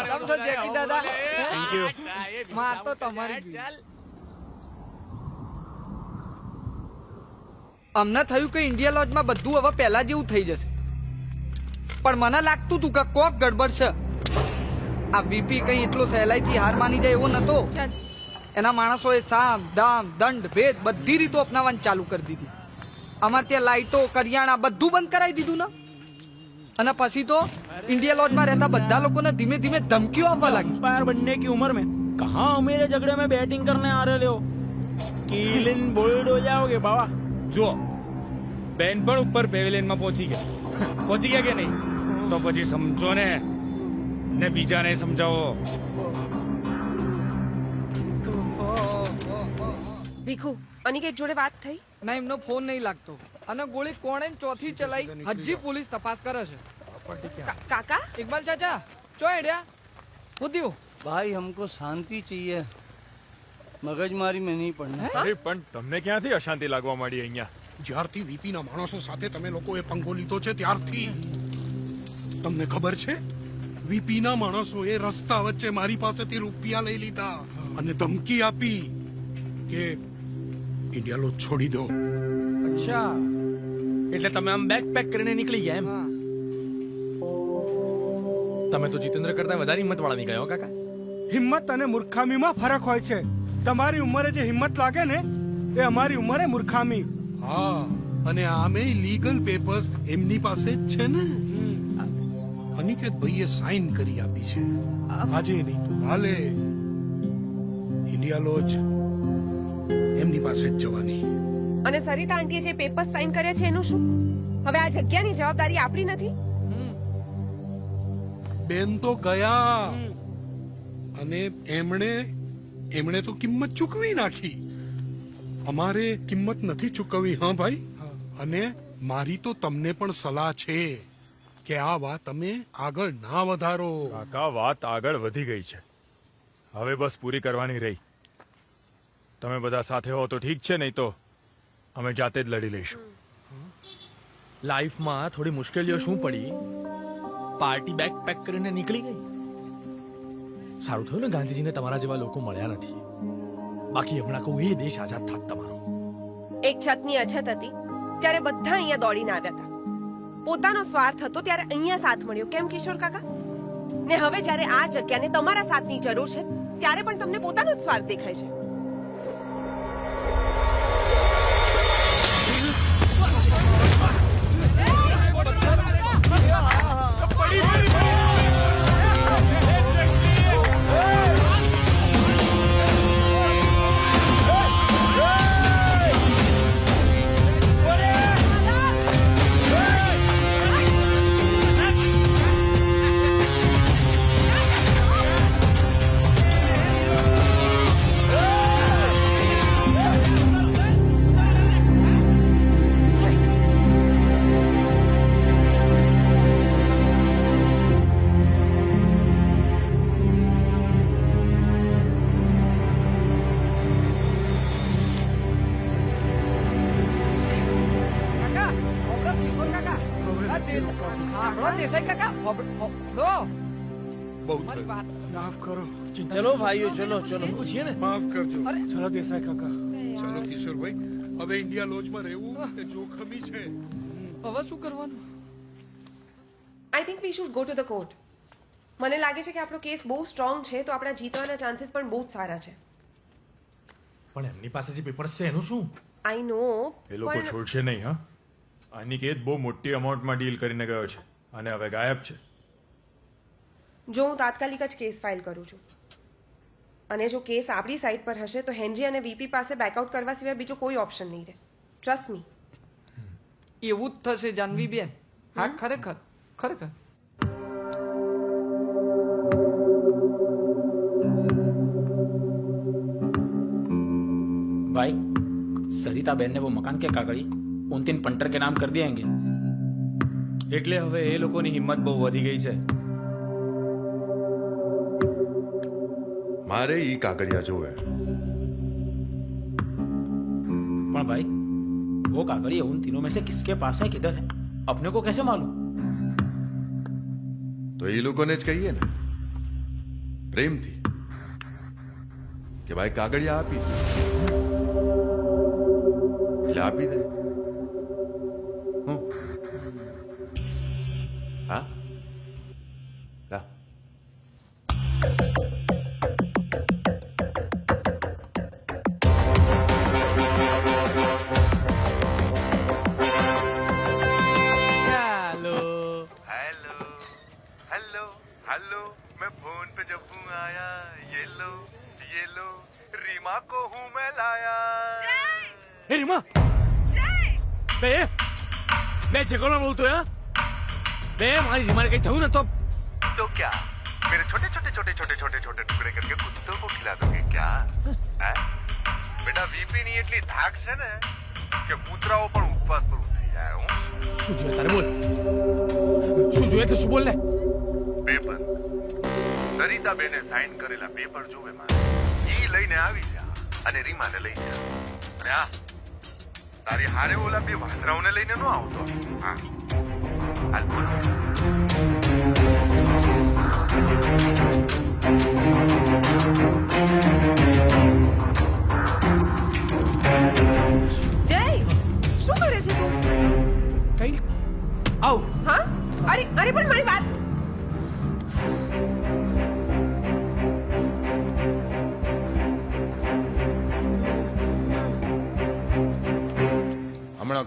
કેમ છો જેકી દાદા? Thank you. માર તો તમારી. અમને થયું કે ઇન્ડિયા લોજમાં બધું હવે પહેલા જેવું થઈ જશે, પણ મને લાગતું હતું કે કોક ગડબડ છે. આ વીપી કઈ એટલો સહેલાઈથી હાર માની જાય એવો નતો. એના માણસોએ સામ દામ દંડ ભેદ બધી રીતો અપનાવવાની ચાલુ કરી દીધી. અમારે ત્યાં લાઈટો કરિયાણા બધું બંધ કરાવી દીધું ને. અને પછી તો इंडिया लॉज में रहता बद्दा लोगों ने धीमे धीमे धमकियों आपवा लगी। एम्पायर बनने की उम्र में कहाँ मेरे झगड़े में बैटिंग करने आ रहे हो? कीलिन बोल्ड हो जाओगे बाबा। જો બેન પણ ઉપર પેવેલિયન માં પહોંચી ગયા કે નહીં? તો પછી સમજો ને બીજાને સમજાવો. ભીખુ અનિકેત જોડે વાત થઈ? ના, એમનો ફોન નહીં લાગતો અને ગોળી કોણે ચોથી ચલાઈ હજી પોલીસ તપાસ કરે છે। काका इकबाल चाचा चो आइडिया बुद्धियो भाई हमको शांति चाहिए, મગજમારી में नहीं पड़ना। અરે પણ તમને ક્યાંથી અશાંતિ લાગવા માંડી અહીંયા? જ્યારથી વીપી ના માણસો સાથે તમે લોકોએ પંગો લીધો છે ત્યારથી તમને ખબર છે વીપી ના માણસોએ રસ્તા વચ્ચે મારી પાસેથી રૂપિયા લઈ લીધા અને ધમકી આપી કે ઇન્ડિયા લોજ છોડી દો અચ્છા એટલે તમે આમ બેગ પેક કરીને નીકળી ગયા એમ તમે તો જીતેન્દ્ર કરતા વધારે હિંમત વાળા નીકળ્યા હો કાકા. હિંમત અને મૂર્ખામીમાં ફરક હોય છે. તમારી ઉંમરે જે હિંમત લાગે ને એ અમારી ઉંમરે મૂર્ખામી. હા, અને આમે લીગલ પેપર્સ એમની પાસે જ છે ને. અનિકેત ભાઈએ સાઇન કરી આપી છે. આજે નહીં તો કાલે ઇન્ડિયા લોજ એમની પાસે જ જવાની. અને સરિતા આંટીએ જે પેપર્સ સાઇન કર્યા છે એનું શું? હવે આ જગ્યાની જવાબદારી આપણી નથી? બેન તો ગયા અને એમણે તો કિંમત ચૂકવી નાખી. અમારે કિંમત નથી ચૂકવવી. હા ભાઈ, અને મારી તો તમને પણ સલાહ છે કે આ વાત તમે આગળ ના વધારો. કાકા વાત આગળ વધી ગઈ છે, હવે બસ પૂરી કરવાની રહી. તમે બધા સાથે હો તો ઠીક છે, નહીં તો અમે જાતે જ લડી લઈશું. લાઈફમાં થોડી મુશ્કેલીઓ શું પડી, પાર્ટી બેગ પેક કરીને નીકળી ગઈ. સારું થયું ને ગાંધીજીને તમારા જેવા લોકો મળ્યા નથી, બાકી હમણાં કહું એ દેશ આઝાદ થાત તમારો. એક છતની અછત હતી ત્યારે બધા અહીંયા દોડીને આવ્યા હતા. પોતાનો સ્વાર્થ હતો ત્યારે અહીંયા સાથ મળ્યો. કેમ કિશોર કાકા? ને હવે જ્યારે આ જગ્યાને તમારા સાથની જરૂર છે ત્યારે પણ તમને પોતાનો જ સ્વાર્થ દેખાય છે. માફ કરો. ચલો ભાઈઓ, ચલો ચલો. પૂછીએ ને. માફ કરજો. ચલો દેસાઈ કાકા. ચલો કિશોરભાઈ, હવે ઇન્ડિયા લોજમાં રહેવું એ જોખમી છે. હવે શું કરવાનું? I think we should go to the court. મને લાગે છે કે આપણો કેસ બહુ સ્ટ્રોંગ છે, તો આપણા જીતવાના ચાન્સીસ પણ બહુ જ સારા છે. પણ એમની પાસે જે પેપર્સ છે એનું શું? આઈ નો. એ લોકો છોડશે નહીં. હા, અનિકેત બહુ મોટી અમાઉન્ટમાં ડીલ કરીને ગયો છે અને હવે ગાયબ છે. જો હું તાત્કાલિક જ કેસ ફાઇલ કરું છું, અને જો કેસ આપણી સાઈડ પર હશે તો હેનરી અને વીપી પાસે બેકઆઉટ કરવા સિવાય બીજો કોઈ ઓપ્શન નહીં રહે. Trust me. એવું જ થશે જાનવી બેન. હા, ખરેખર ખરેખર. भाई, सरिता बहन ने वो मकान के कागड़ी उन 3 पंटर के नाम कर दिएंगे. એટલે હવે એ લોકોની હિંમત બહુ વધી ગઈ છે. મારે ઈ કાગળિયા જોવે. પણ भाई, वो कागड़ी उन तीनों में से किसके पास है, किधर है, अपने को कैसे मालूम? તો એ લોકોને જ કહીએ ને પ્રેમથી કે ભાઈ કાગળિયા આપી દે, એટલે આપી દે. હું હા લા. ચાલો. हेलो हेलो हेलो मैं फोन पे जब हूँ आया, ये लो रीमा को हूँ मैं लाया. એ રીમા, બે ઝઘડો બોલતો હે? બે મારી રીમાને કઈ થયું ને તો क्या मेरे छोटे छोटे छोटे छोटे छोटे छोटे टुकड़े करके कुत्तों को खिला दोगे क्या? हैं? बेटा વીપી ની એટલી ધાક છે ને કે કૂતરાઓ પણ ઉપવાસ પર ઉતરી જાય. હું શું જોઈએ તારે બોલ, શું જોઈએ તો શું બોલ લે. પેપર સરિતા બેને સાઇન કરેલા પેપર જોવે મારે, ઈ લઈને આવી જા અને રીમાને લઈ જા. અને આ તારી હારે ઓલા 2 વાંદરાઓને લઈને ન આવતો. હા હાલ બોલો. જય, શું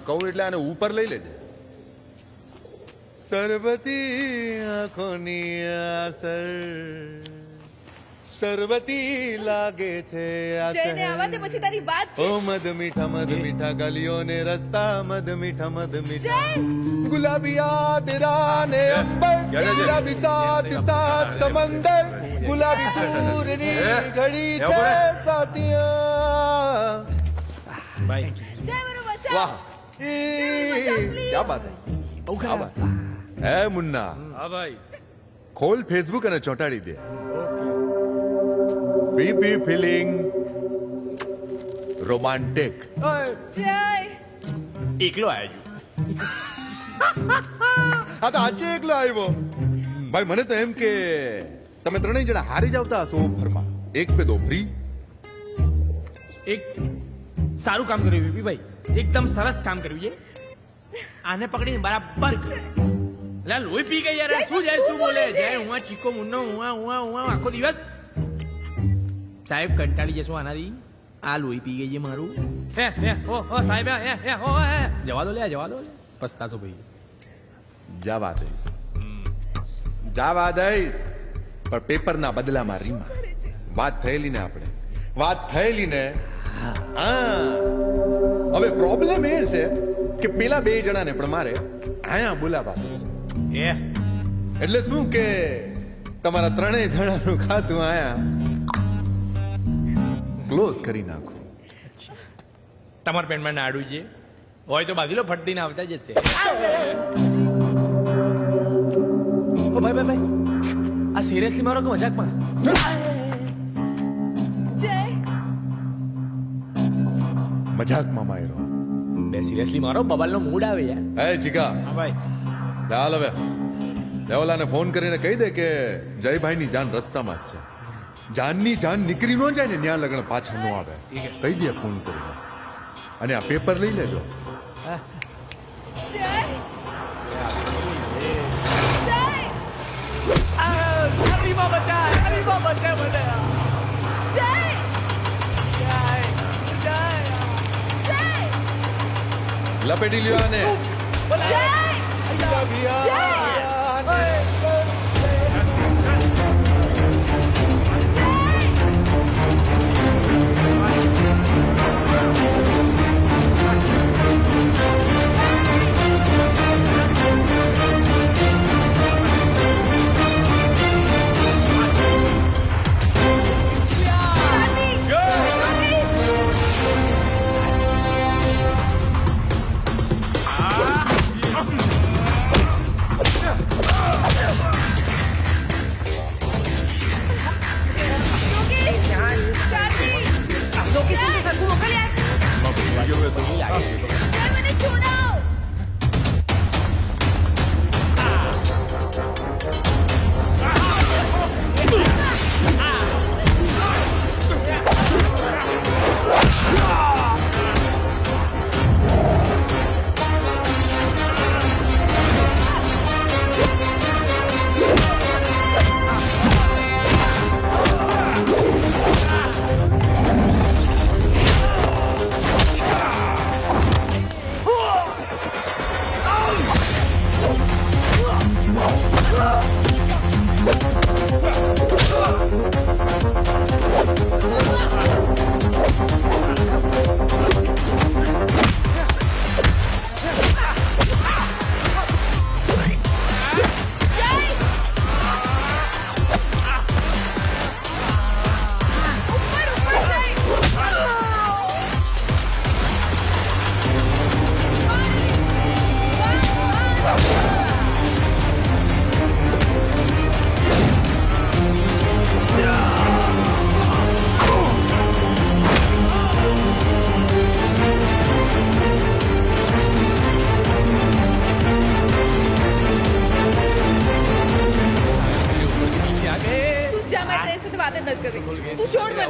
કહું એટલે આને ઉપર લઈ લેજે. સરબતી આંખોની આસર સરબતી લાગે છે જઈને આવા તે પછી તારી વાત છે. ઓ મધ મીઠા ગલીઓને રસ્તા મધ મીઠા ગુલાબી આદરા ને અંબર ગુલાબી સાત સાત સમંદર ગુલાબી સૂરની ઘડી છે સાથિયા. ભાઈ જય મારો બચ્ચા. વાહ क्या बात है क्या बात है मुन्ना. હા ભાઈ खोल फेसबुक અને ચોંટાડી દે. બી ફીલિંગ રોમાન્ટિક. જય એકલો આવ્યો આ તો આજે એકલો આવ્યો. ભાઈ મને તો એમ કે તમે ત્રણેય જણા હારી જ આવતા હશો ઓફરમાં. એક પે દો ફ્રી. એક સારું કામ કર્યું વીપી ભાઈ, એકદમ સરસ કામ કર્યું છે. આને પકડીને બરાબર લા લોહી પી ગઈ યાર. શું જાય શું બોલે જય હું ચીકો મુન્નો હું આખો દિવસ. સાહેબ કંટાળી જશો આનાથી. આ લોહી પી ગઈ છે મારું. હે ઓ સાહેબ હે ઓ હે જવા દો લે પસ્તાશો ભાઈ. જવા દઈશ પણ પેપરના બદલામાં રીમા. વાત થયેલી ને હા. હવે પ્રોબ્લેમ એ છે કે પેલા બે જણાને પણ મારે આયા બોલાવવા પડશે. એટલે શું કે તમારા ત્રણેય જણાનું ખાતું આયા ક્લોઝ કરી નાખો. તમારા પેન્ટમાં નાડું છે હોય તો બાંધી લો, ફટતીને આવતા જશે. ઓ ભાઈ આ સિરિયસલી મારો કે મજાકમાં? જય મજાકમાં માર્યો. બે સિરિયસલી મારો બબાલનો મૂડ આવે યાર. એ જીગા હા ભાઈ ચાલ હવે લેવલાને ફોન કરીને કહી દે કે જયભાઈની જાન રસ્તામાં જ છે. જાનની જાન નીકળી ન જાય ને ત્યાં લગ્ન પાછા ન આવે. કહી દે ફોન કરીને. અને આ પેપર લઈ લેજો. જય લપેટી લ્યો આને. લોકેશન તો સરખું મોકલ યાર. મને છોડાવ.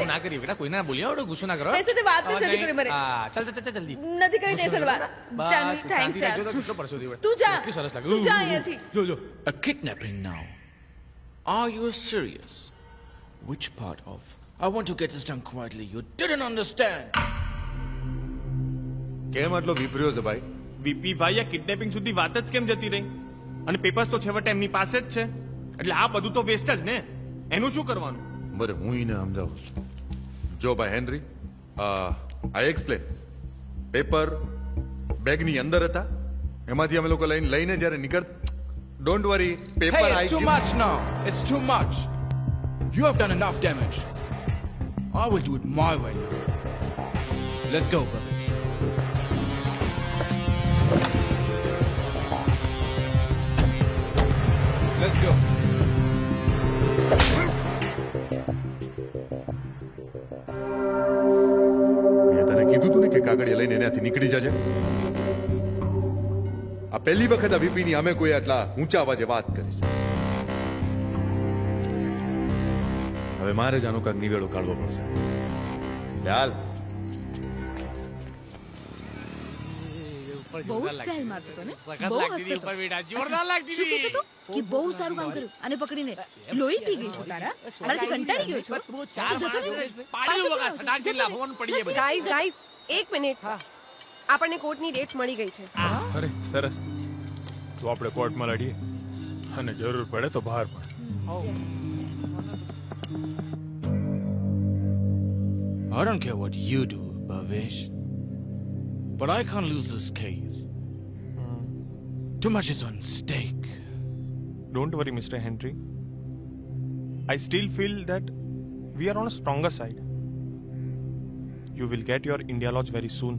ના કરી બેટા, કોઈને ના બોલ્યો આવડો, ગુસ્સો ના કરો. તેસે તે વાત તો જલ્દી કરી મને. હા ચાલ જલ્દી. નથી કરી તેસે વાત. ચાંદની થેન્ક્સ યાર. તું જા. કેટલું સરસ લાગે. તું જા અહીંયાથી. જો A kidnapping now. Are you serious? Which part of I want to get this done quietly you didn't understand? કેમ આટલો વિપર્યો છે ભાઈ? વીપી ભાઈ આ કિડનેપિંગ સુધી વાત જ કેમ જતી રહી? અને પેપર્સ તો છેવટે એમની પાસે જ છે, એટલે આ બધું તો વેસ્ટ જ ને. એનું શું કરવાનું? બરે હું એને સમજાવું છું. જો ભાઈ હેનરી, આઈ એક્સપ્લેન. પેપર બેગની અંદર હતા, એમાંથી અમે લોકો લઈને જ્યારે નીકળ. Don't worry, paper Hey, it's too much now. It's too much. You have done enough damage. I will do it my way now. Let's go, brother. Let's go. મેં તને કીધું તું ને કે કાગળિયા લઈને એનાથી નીકળી જજે. આ પહેલી વખત આ વીપીની અમે કોઈ આટલા ઊંચા અવાજે વાત કરી છે. હવે મારે જ આનો કાંઈક નિવેડો કાઢવો પડશે. યાર બહુ સ્ટાઇલ મારતો હતો ને, બહુ હસતો હતો. શું કહેતો હતો કે બહુ સારું કામ કર્યું અને પકડીને લોહી પી ગઈ છું તારા, મારાથી કંટાળી ગયો છો. તો જતો રહ્યો. ગાઈઝ એક મિનિટ, આપણને કોર્ટની ડેટ મળી ગઈ છે. અરે સરસ, તો આપણે કોર્ટમાં લડીએ અને જરૂર પડે તો બહાર પણ. I don't care what you do, Bhavesh. But I can't lose this case. Too much is on stake. Don't worry, Mr. Henry. I still feel that we are on a stronger side. You will get your India Lodge very soon.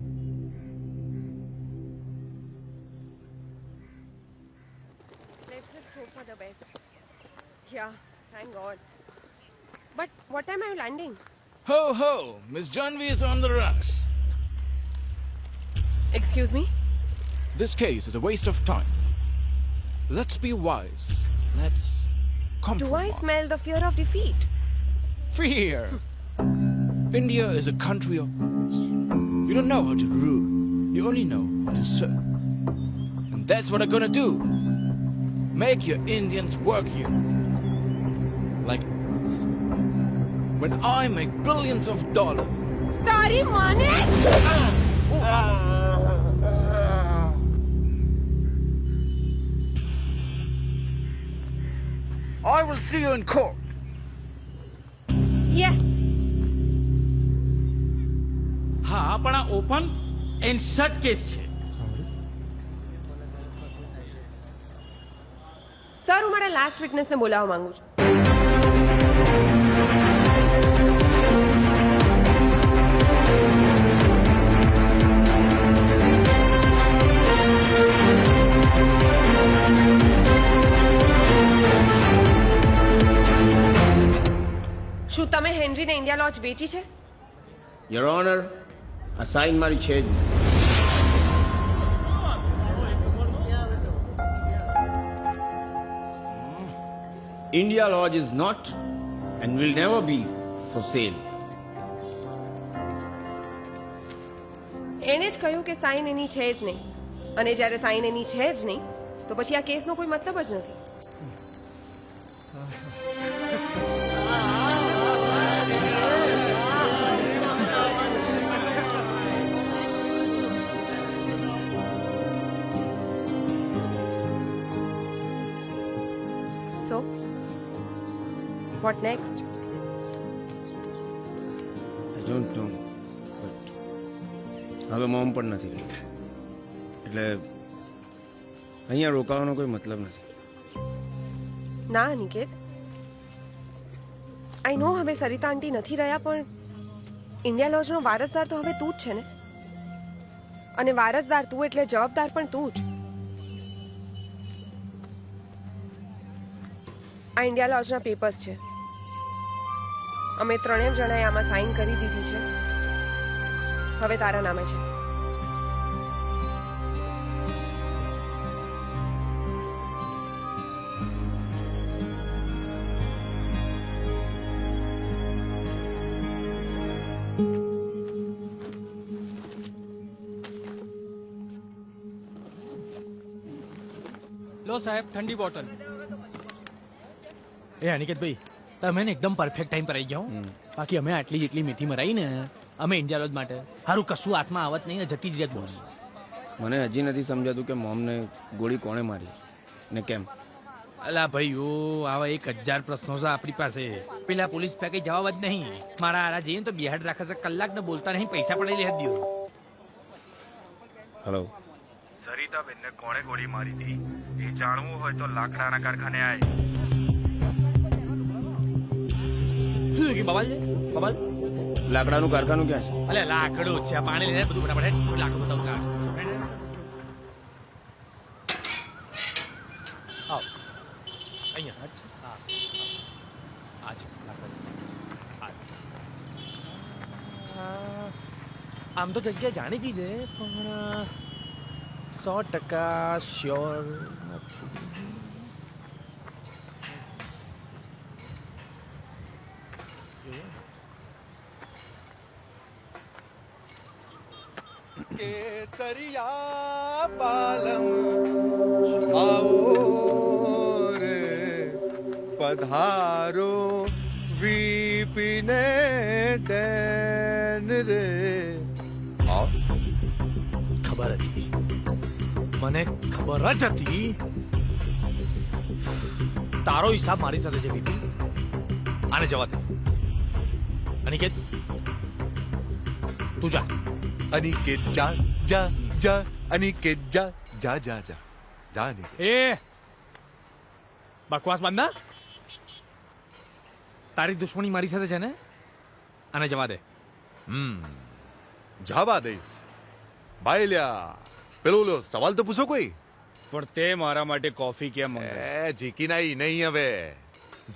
Let's just hope for the best. Yeah, thank God. But what time are you landing? Ho ho! Miss Janvi is on the rush. Excuse me? This case is a waste of time. Let's be wise. Let's compromise. Do I smell the fear of defeat? Fear! India is a country of rules. You don't know how to rule. You only know how to serve. And that's what I'm gonna do. Make your Indians work here. Like us. When I make billions of dollars. Tari mane! I will see you in court. Yes. હા પણ આ ઓપન એન્ડ શટ કેસ છે. સર, હું મારા લાસ્ટ વિટનેસને બોલાવવા માંગુ છું. શું તમે હેનરીને ઇન્ડિયા લોજ વેચી છે? યોર ઓનર, આ સાઇન મારી છે જ નહીં. India Lodge is not and will never be for sale. એણે જ કહ્યું કે સાઇન એની છે જ નહીં, અને જ્યારે સાઇન એની છે જ નહીં તો પછી આ કેસનો કોઈ મતલબ જ નથી. So, what next? I don't know. But હવે મોમ પણ નથી રહી, એટલે અહીંયા રોકાવાનો કોઈ મતલબ નથી. ના નિકેત, આઈ નો હવે સરિતા આંટી નથી રહ્યા, પણ ઇન્ડિયા લોજનો વારસદાર તો હવે તું જ છે ને, અને વારસદાર તું એટલે જવાબદાર પણ તું જ. આ ઇન્ડિયા લોજના પેપર્સ છે, અમે ત્રણેય જણાએ આમાં સાઇન કરી દીધી છે, હવે તારા નામે છે. લો સાહેબ, ઠંડી બોટલ. એ અનિકેતભાઈ, તમે ને એકદમ પરફેક્ટ ટાઈમ પર આવી જાઓ બાકી અમે આટલી જેટલી મીઠી મરાઈ ને અમે ઇન્ડિયા લોજ માટે હારું કશું હાથમાં આવત નહીં ને જતી જ રહેત બોસ. મને હજી નથી સમજાતું કે મોમને ગોળી કોણે મારી ને કેમ. અલા ભાઈઓ આવા 1000 પ્રશ્નો છે આપણી પાસે. પેલા પોલીસ પે કઈ જવાબ જ નહીં. મારા આરા જઈએ તો બિહાડ રાખે છે કલાક ને બોલતા નહીં પૈસા પડાઈ લે દિયો. હેલો સરિતાબેનને કોણે ગોળી મારી હતી એ જાણવું હોય તો લાકડાના કારખાને આય. શું કે બબાલ છે બબાલ લાકડાનું કારખાનું ક્યાં છે? અલે લાકડું છે પાણી લઈને બધું ફટાફટ લાકડું બતાવું કા આવ અહીંયા હા આ છે આમ તો જગ્યા જાણીતી છે પણ 100% શ્યોર નથી. केसरिया पालम आओ रे पधारो वीपीने डैन रे. ખબર હતી મને ખબર જ હતી તારો હિસાબ મારી સાથે છે બીબી. આને જવા દે અનિકેત તું જા. अनिकेत जा जा जा अनिकेत जा जा जा जा जा अनिकेत. એ બકવાસ બંધ ના. તારી દુશ્મની મારી સાથે છે ને આને જવા દે. જવા દઈશ ભાઈ લ્યા. પેલું લ્યો સવાલ તો પૂછો કોઈ. પણ તે મારા માટે કોફી કેમ જીકી નાઈ નહીં હવે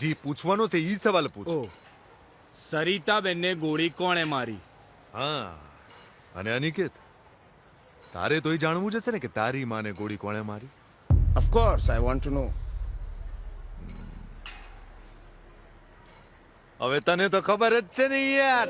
જી પૂછવાનો છે ઈ સવાલ પૂછો. સરિતાબેનને ગોળી કોણે મારી? હા અને અનિકેત તારે તોય જાણવું જશે ને કે તારી માને ગોળી કોણે મારી. Of course I want to know. હવે તને તો ખબર જ છે ને યાર.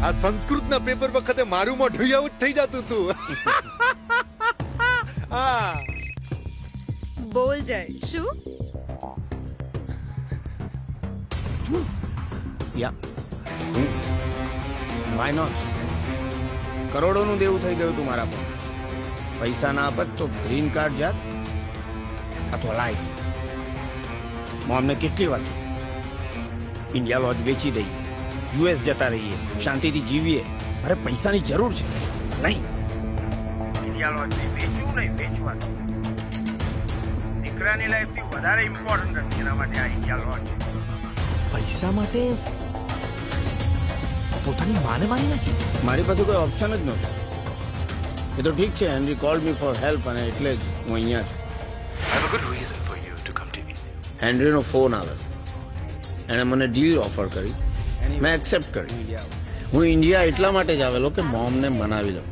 આ સંસ્કૃતના પેપર વખતે મારું મોઢું આવું જ થઈ જતું હતું. હા બોલ જય શું વાય નોટ. કરોડોનું દેવું થઈ ગયું તું મારા પર. પૈસા ના આપત તો ગ્રીન કાર્ડ જાત અથવા લાઈફ. હું અમને કેટલી વાર ઇન્ડિયા લોજ વેચી દઈએ, યુએસ જતા રહીએ, શાંતિથી જીવીએ. અરે પૈસાની જરૂર છે નહીં. ઇન્ડિયા લોજ વેચ્યું નહીં વેચવાનું. દીકરાની લાઈફથી વધારે ઇમ્પોર્ટન્ટ નથી એના માટે આ ઇન્ડિયા લોજ. પૈસા માટે પોતાની માને મારી નાખી. મારી પાસે કોઈ ઓપ્શન જ નહોતો. એ તો ઠીક છે henry cold me for help અને એટલે જ હું અહીંયા છું. હેનરીનો ફોન આવે છે. એણે મને ડીલ ઓફર કરી, મેં એક્સેપ્ટ કરી. હું ઇન્ડિયા એટલા માટે જ આવેલો કે મોમને મનાવી લઉં,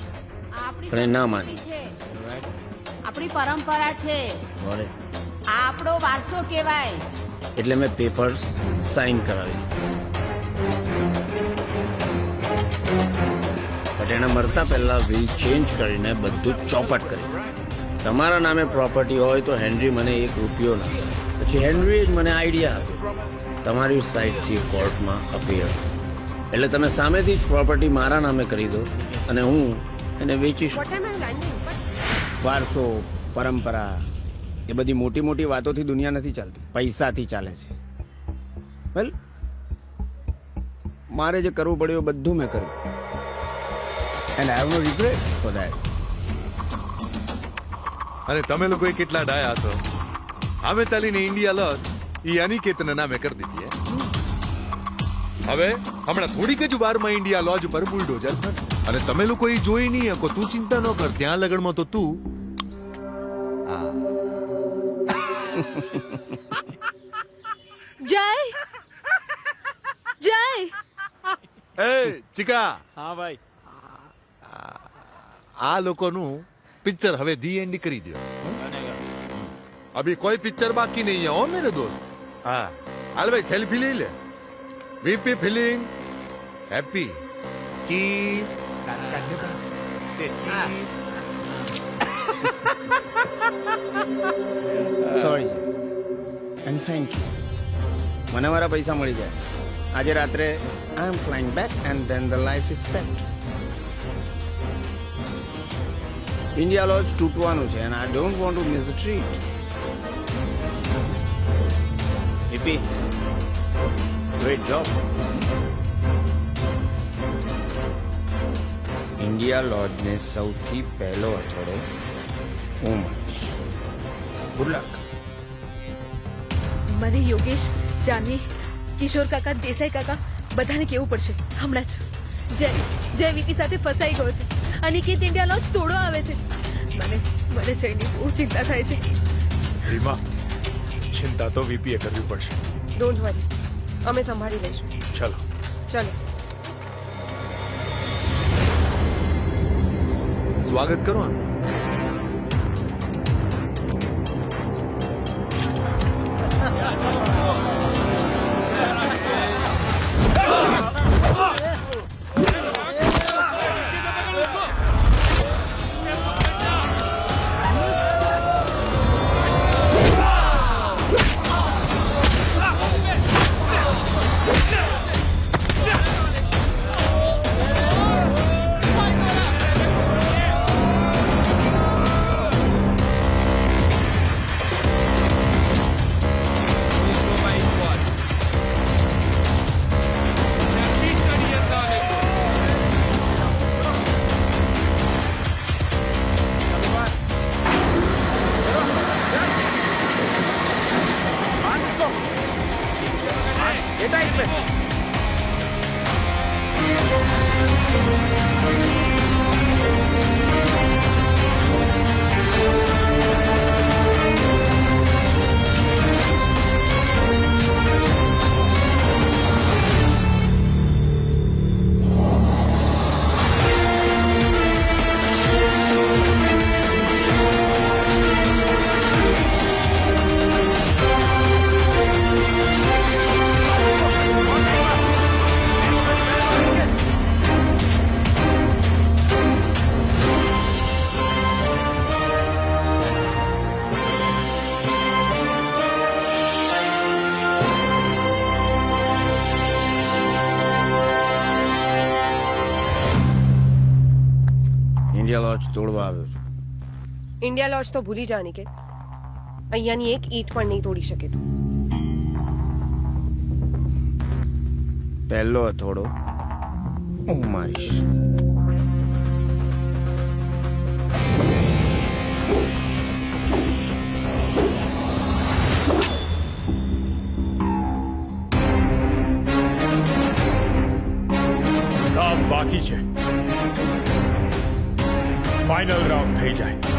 પણ એ ના માની. આપણી પરંપરા છે, આ આપણો વારસો કહેવાય. એટલે મેં પેપર્સ સાઇન કરાવી. બટ એને મરતા પહેલા વિલ ચેન્જ કરીને બધું ચોપટ કરી. તમારા નામે પ્રોપર્ટી હોય તો હેનરી મને ₹1 ના. પછી હેનરીએ જ મને આઈડિયા આપ્યો તમારી સાઈડથી કોર્ટમાં અપીયર. એટલે તમે સામેથી જ પ્રોપર્ટી મારા નામે કરી દો અને હું એને વેચીશું. વારસો, પરંપરા એ બધી મોટી મોટી વાતોથી દુનિયા નથી ચાલતી, પૈસાથી ચાલે છે. વેલ મારે જે કરવું પડ્યું બધું મેં કર્યું. And I have no regret for that. અને તમે લોકોએ કેટલા ડાયા છો. અમે ચાલીને ઇન્ડિયા લોજ ઈ અનિકેતના નામે કરી દીધી. હવે હમણાં થોડીક જ વારમાં ઇન્ડિયા લોજ ઉપર બુલડોઝર થશે. અને તમે લોકો એ જોઈ નહીં શકો. તું ચિંતા ન કર. ત્યાં લગનમાં તો તું જય જય એ ચિકા હા ભાઈ આ લોકોનું પિક્ચર હવે ધી એન્ડ કરી દો અભી કોઈ પિક્ચર બાકી નહીં है ओ मेरे दोस्त हाँ हाल भाई सेल्फी ले ले VP feeling happy cheese sorry and thank you મને મારા પૈસા મળી જાય આજે રાત્રે I am flying back and then the life is set India lodge તૂટવાનું છે and I don't want to miss the treat hippie great job India લોજને સૌથી પહેલો હથોડો હું મારીશ ગુડ લક મને યોગેશ જાનવી કિશોર કાકા દેસાઈ કાકા બધાને કેવું પડશે હમણાં જ જય વીપી સાથે ફસાઈ ગયો છે અનિકેત ઇન્ડિયા લોજ તોડો આવે છે મને જઈને બહુ ચિંતા થાય છે રીમા ચિંતા તો વીપીએ કરવી પડશે ડોન્ટ વરી અમે સંભાળી લઈશું ચલો ચલો સ્વાગત કરવાનું ઇન્ડિયા લોજ તોડવા આવ્યો છું ઇન્ડિયા લોજ તો ભૂલી જા નિકેત અહીંયાની એક ઈંટ પણ નહીં તોડી શકે તું પહેલો હથોડો હું મારીશ સાબ બાકી છે ફાઇનલ રાઉન્ડ થઈ જાય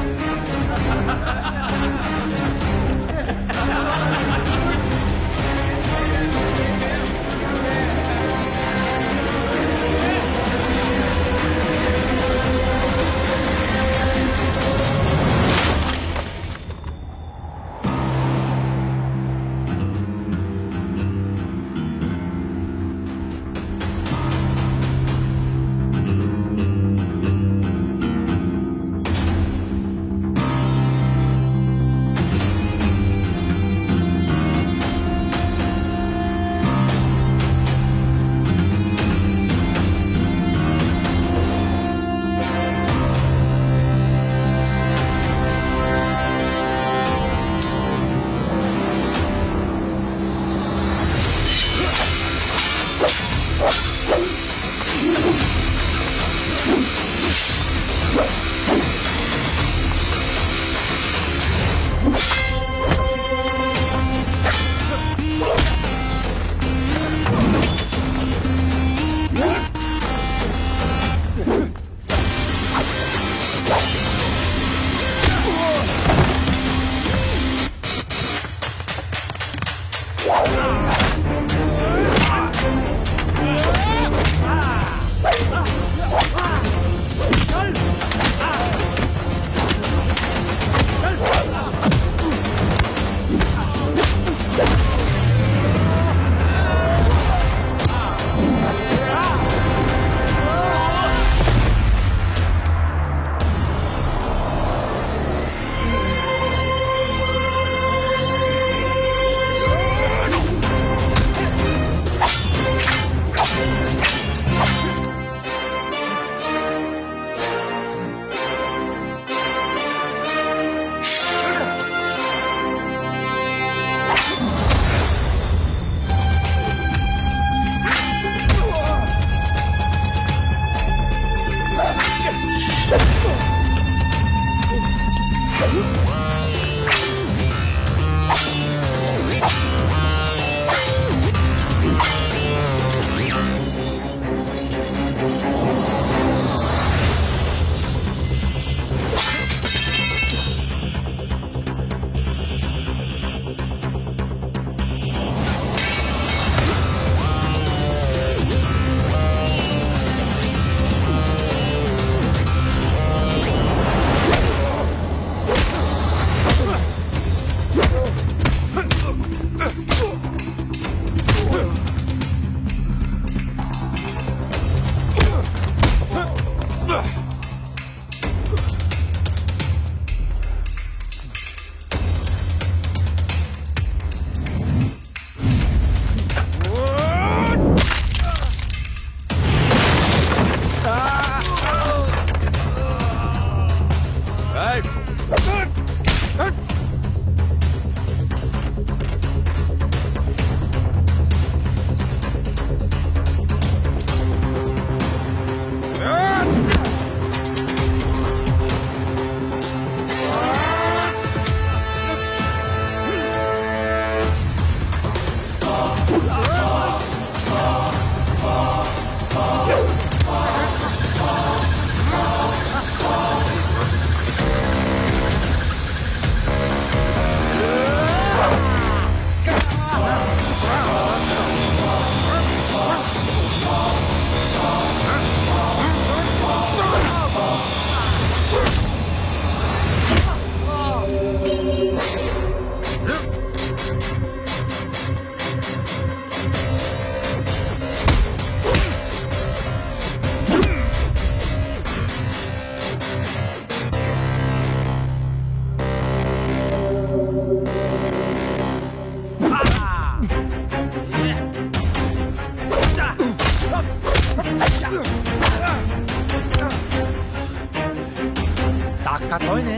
તાકાત હોય ને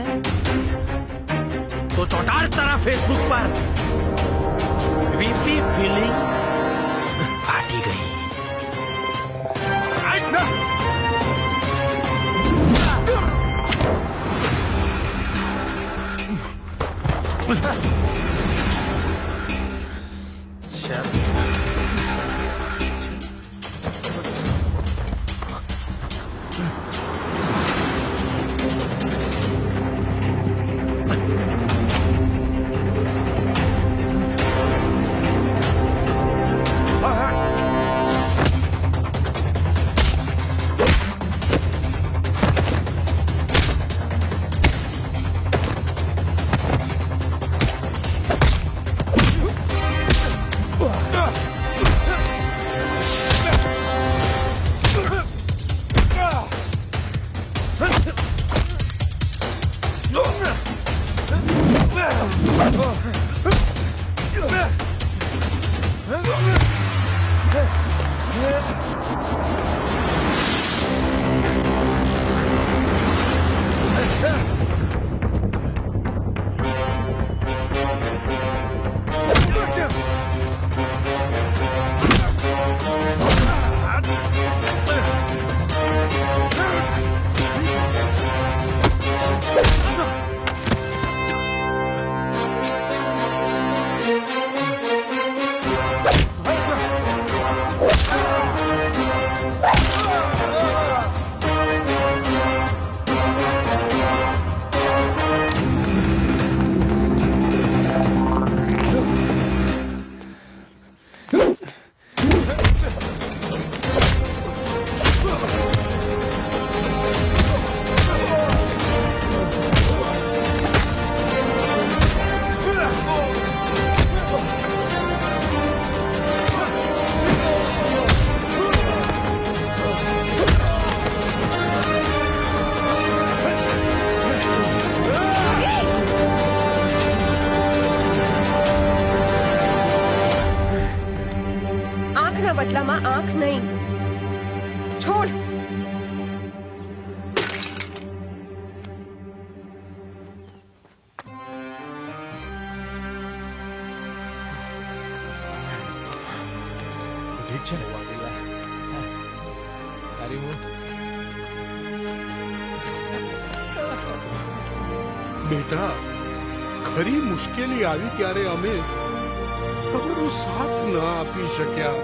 તો ચોટાડ તારા ફેસબુક પર વીપી ફીલિંગ ફાટી ગઈ. આંખના બદલામાં આંખ નહીં. છોડ. ઠીક છે ને તારી હું બેટા, ખરી મુશ્કેલી આવી ત્યારે અમે તમારો સાથ ન આપી શક્યા.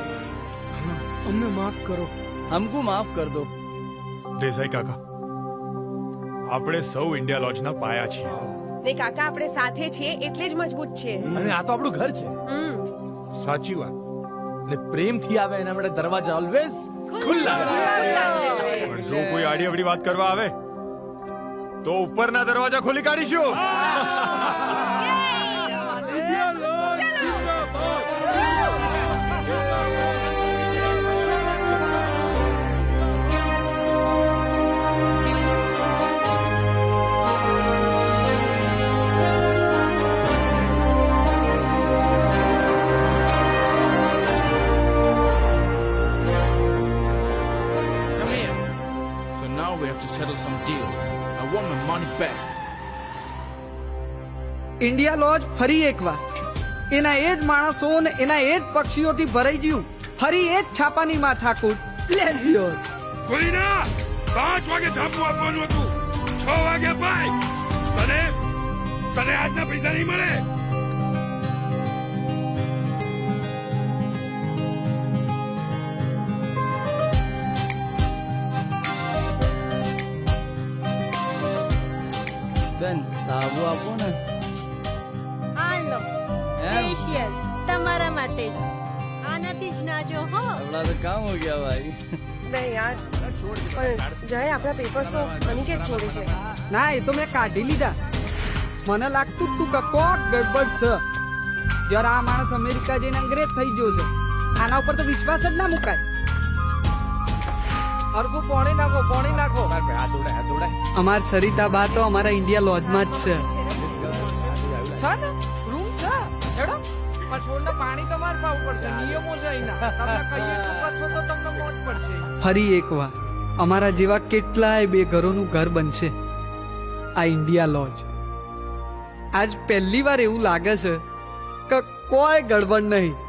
અમને માફ કરો. હમકો માફ કર દો. દેસાઈ કાકા, આપણે સૌ ઇન્ડિયા લોજના પાયા છીએ. ને કાકા આપણે સાથે છીએ એટલે જ મજબૂત છે. અને આ તો આપણું ઘર છે. સાચી વાત. ને પ્રેમથી આવે એના માટે દરવાજા ઓલવેઝ ખુલ્લા. પણ જો કોઈ આડી અવડી વાત કરવા આવે તો ઉપરના દરવાજા ખોલી કાઢીશું. We have to settle some deal. I want my money back. India lodge ફરી એકવાર એના એ જ માણસો ને એના એ જ પક્ષીઓથી ભરાઈ ગયું. ફરી એ જ છાપાની માથાકૂટ. કોઈના 5 વાગે છાપું આપવાનું હતું, 6 વાગે પાય. તને આજના પૈસા નહીં મળે. બેન સાબુ આપો ને. હાલો ફેશિયલ તમારા માટે જ. આનાથી જ નાજો હો. આપણા તો કામ હો ગયા ભાઈ. નહીં યાર, પણ જય આપણા પેપર્સ તો અનિકેત જોડે છે. ના, એ તો મેં કાઢી લીધા. મને લાગતું તું કકોટ ગડબડ છે. જરા આ માણસ અમેરિકા જઈને અંગ્રેજ થઈ ગયો છે. આના ઉપર તો વિશ્વાસ જ ના મુકાય. હરકું પોણી નાખો, પોણી નાખો. અમાર સરિતા બા તો અમારા ઇન્ડિયા લોજમાં જ છે. છે ને રૂમ છે. હેડો. પણ છોડને પાણી તમારે પાવું પડશે. નિયમો છે અહીંના. તમને કહીએ એટલું કરશો તો તમને મોટ પડશે. ફરી એકવાર અમારા જેવા કેટલાય બે ઘરોનું ઘર બનશે. આ ઇન્ડિયા લોજ. આજ પહેલી વાર એવું લાગે છે કે કોઈ ગડબડ નહીં.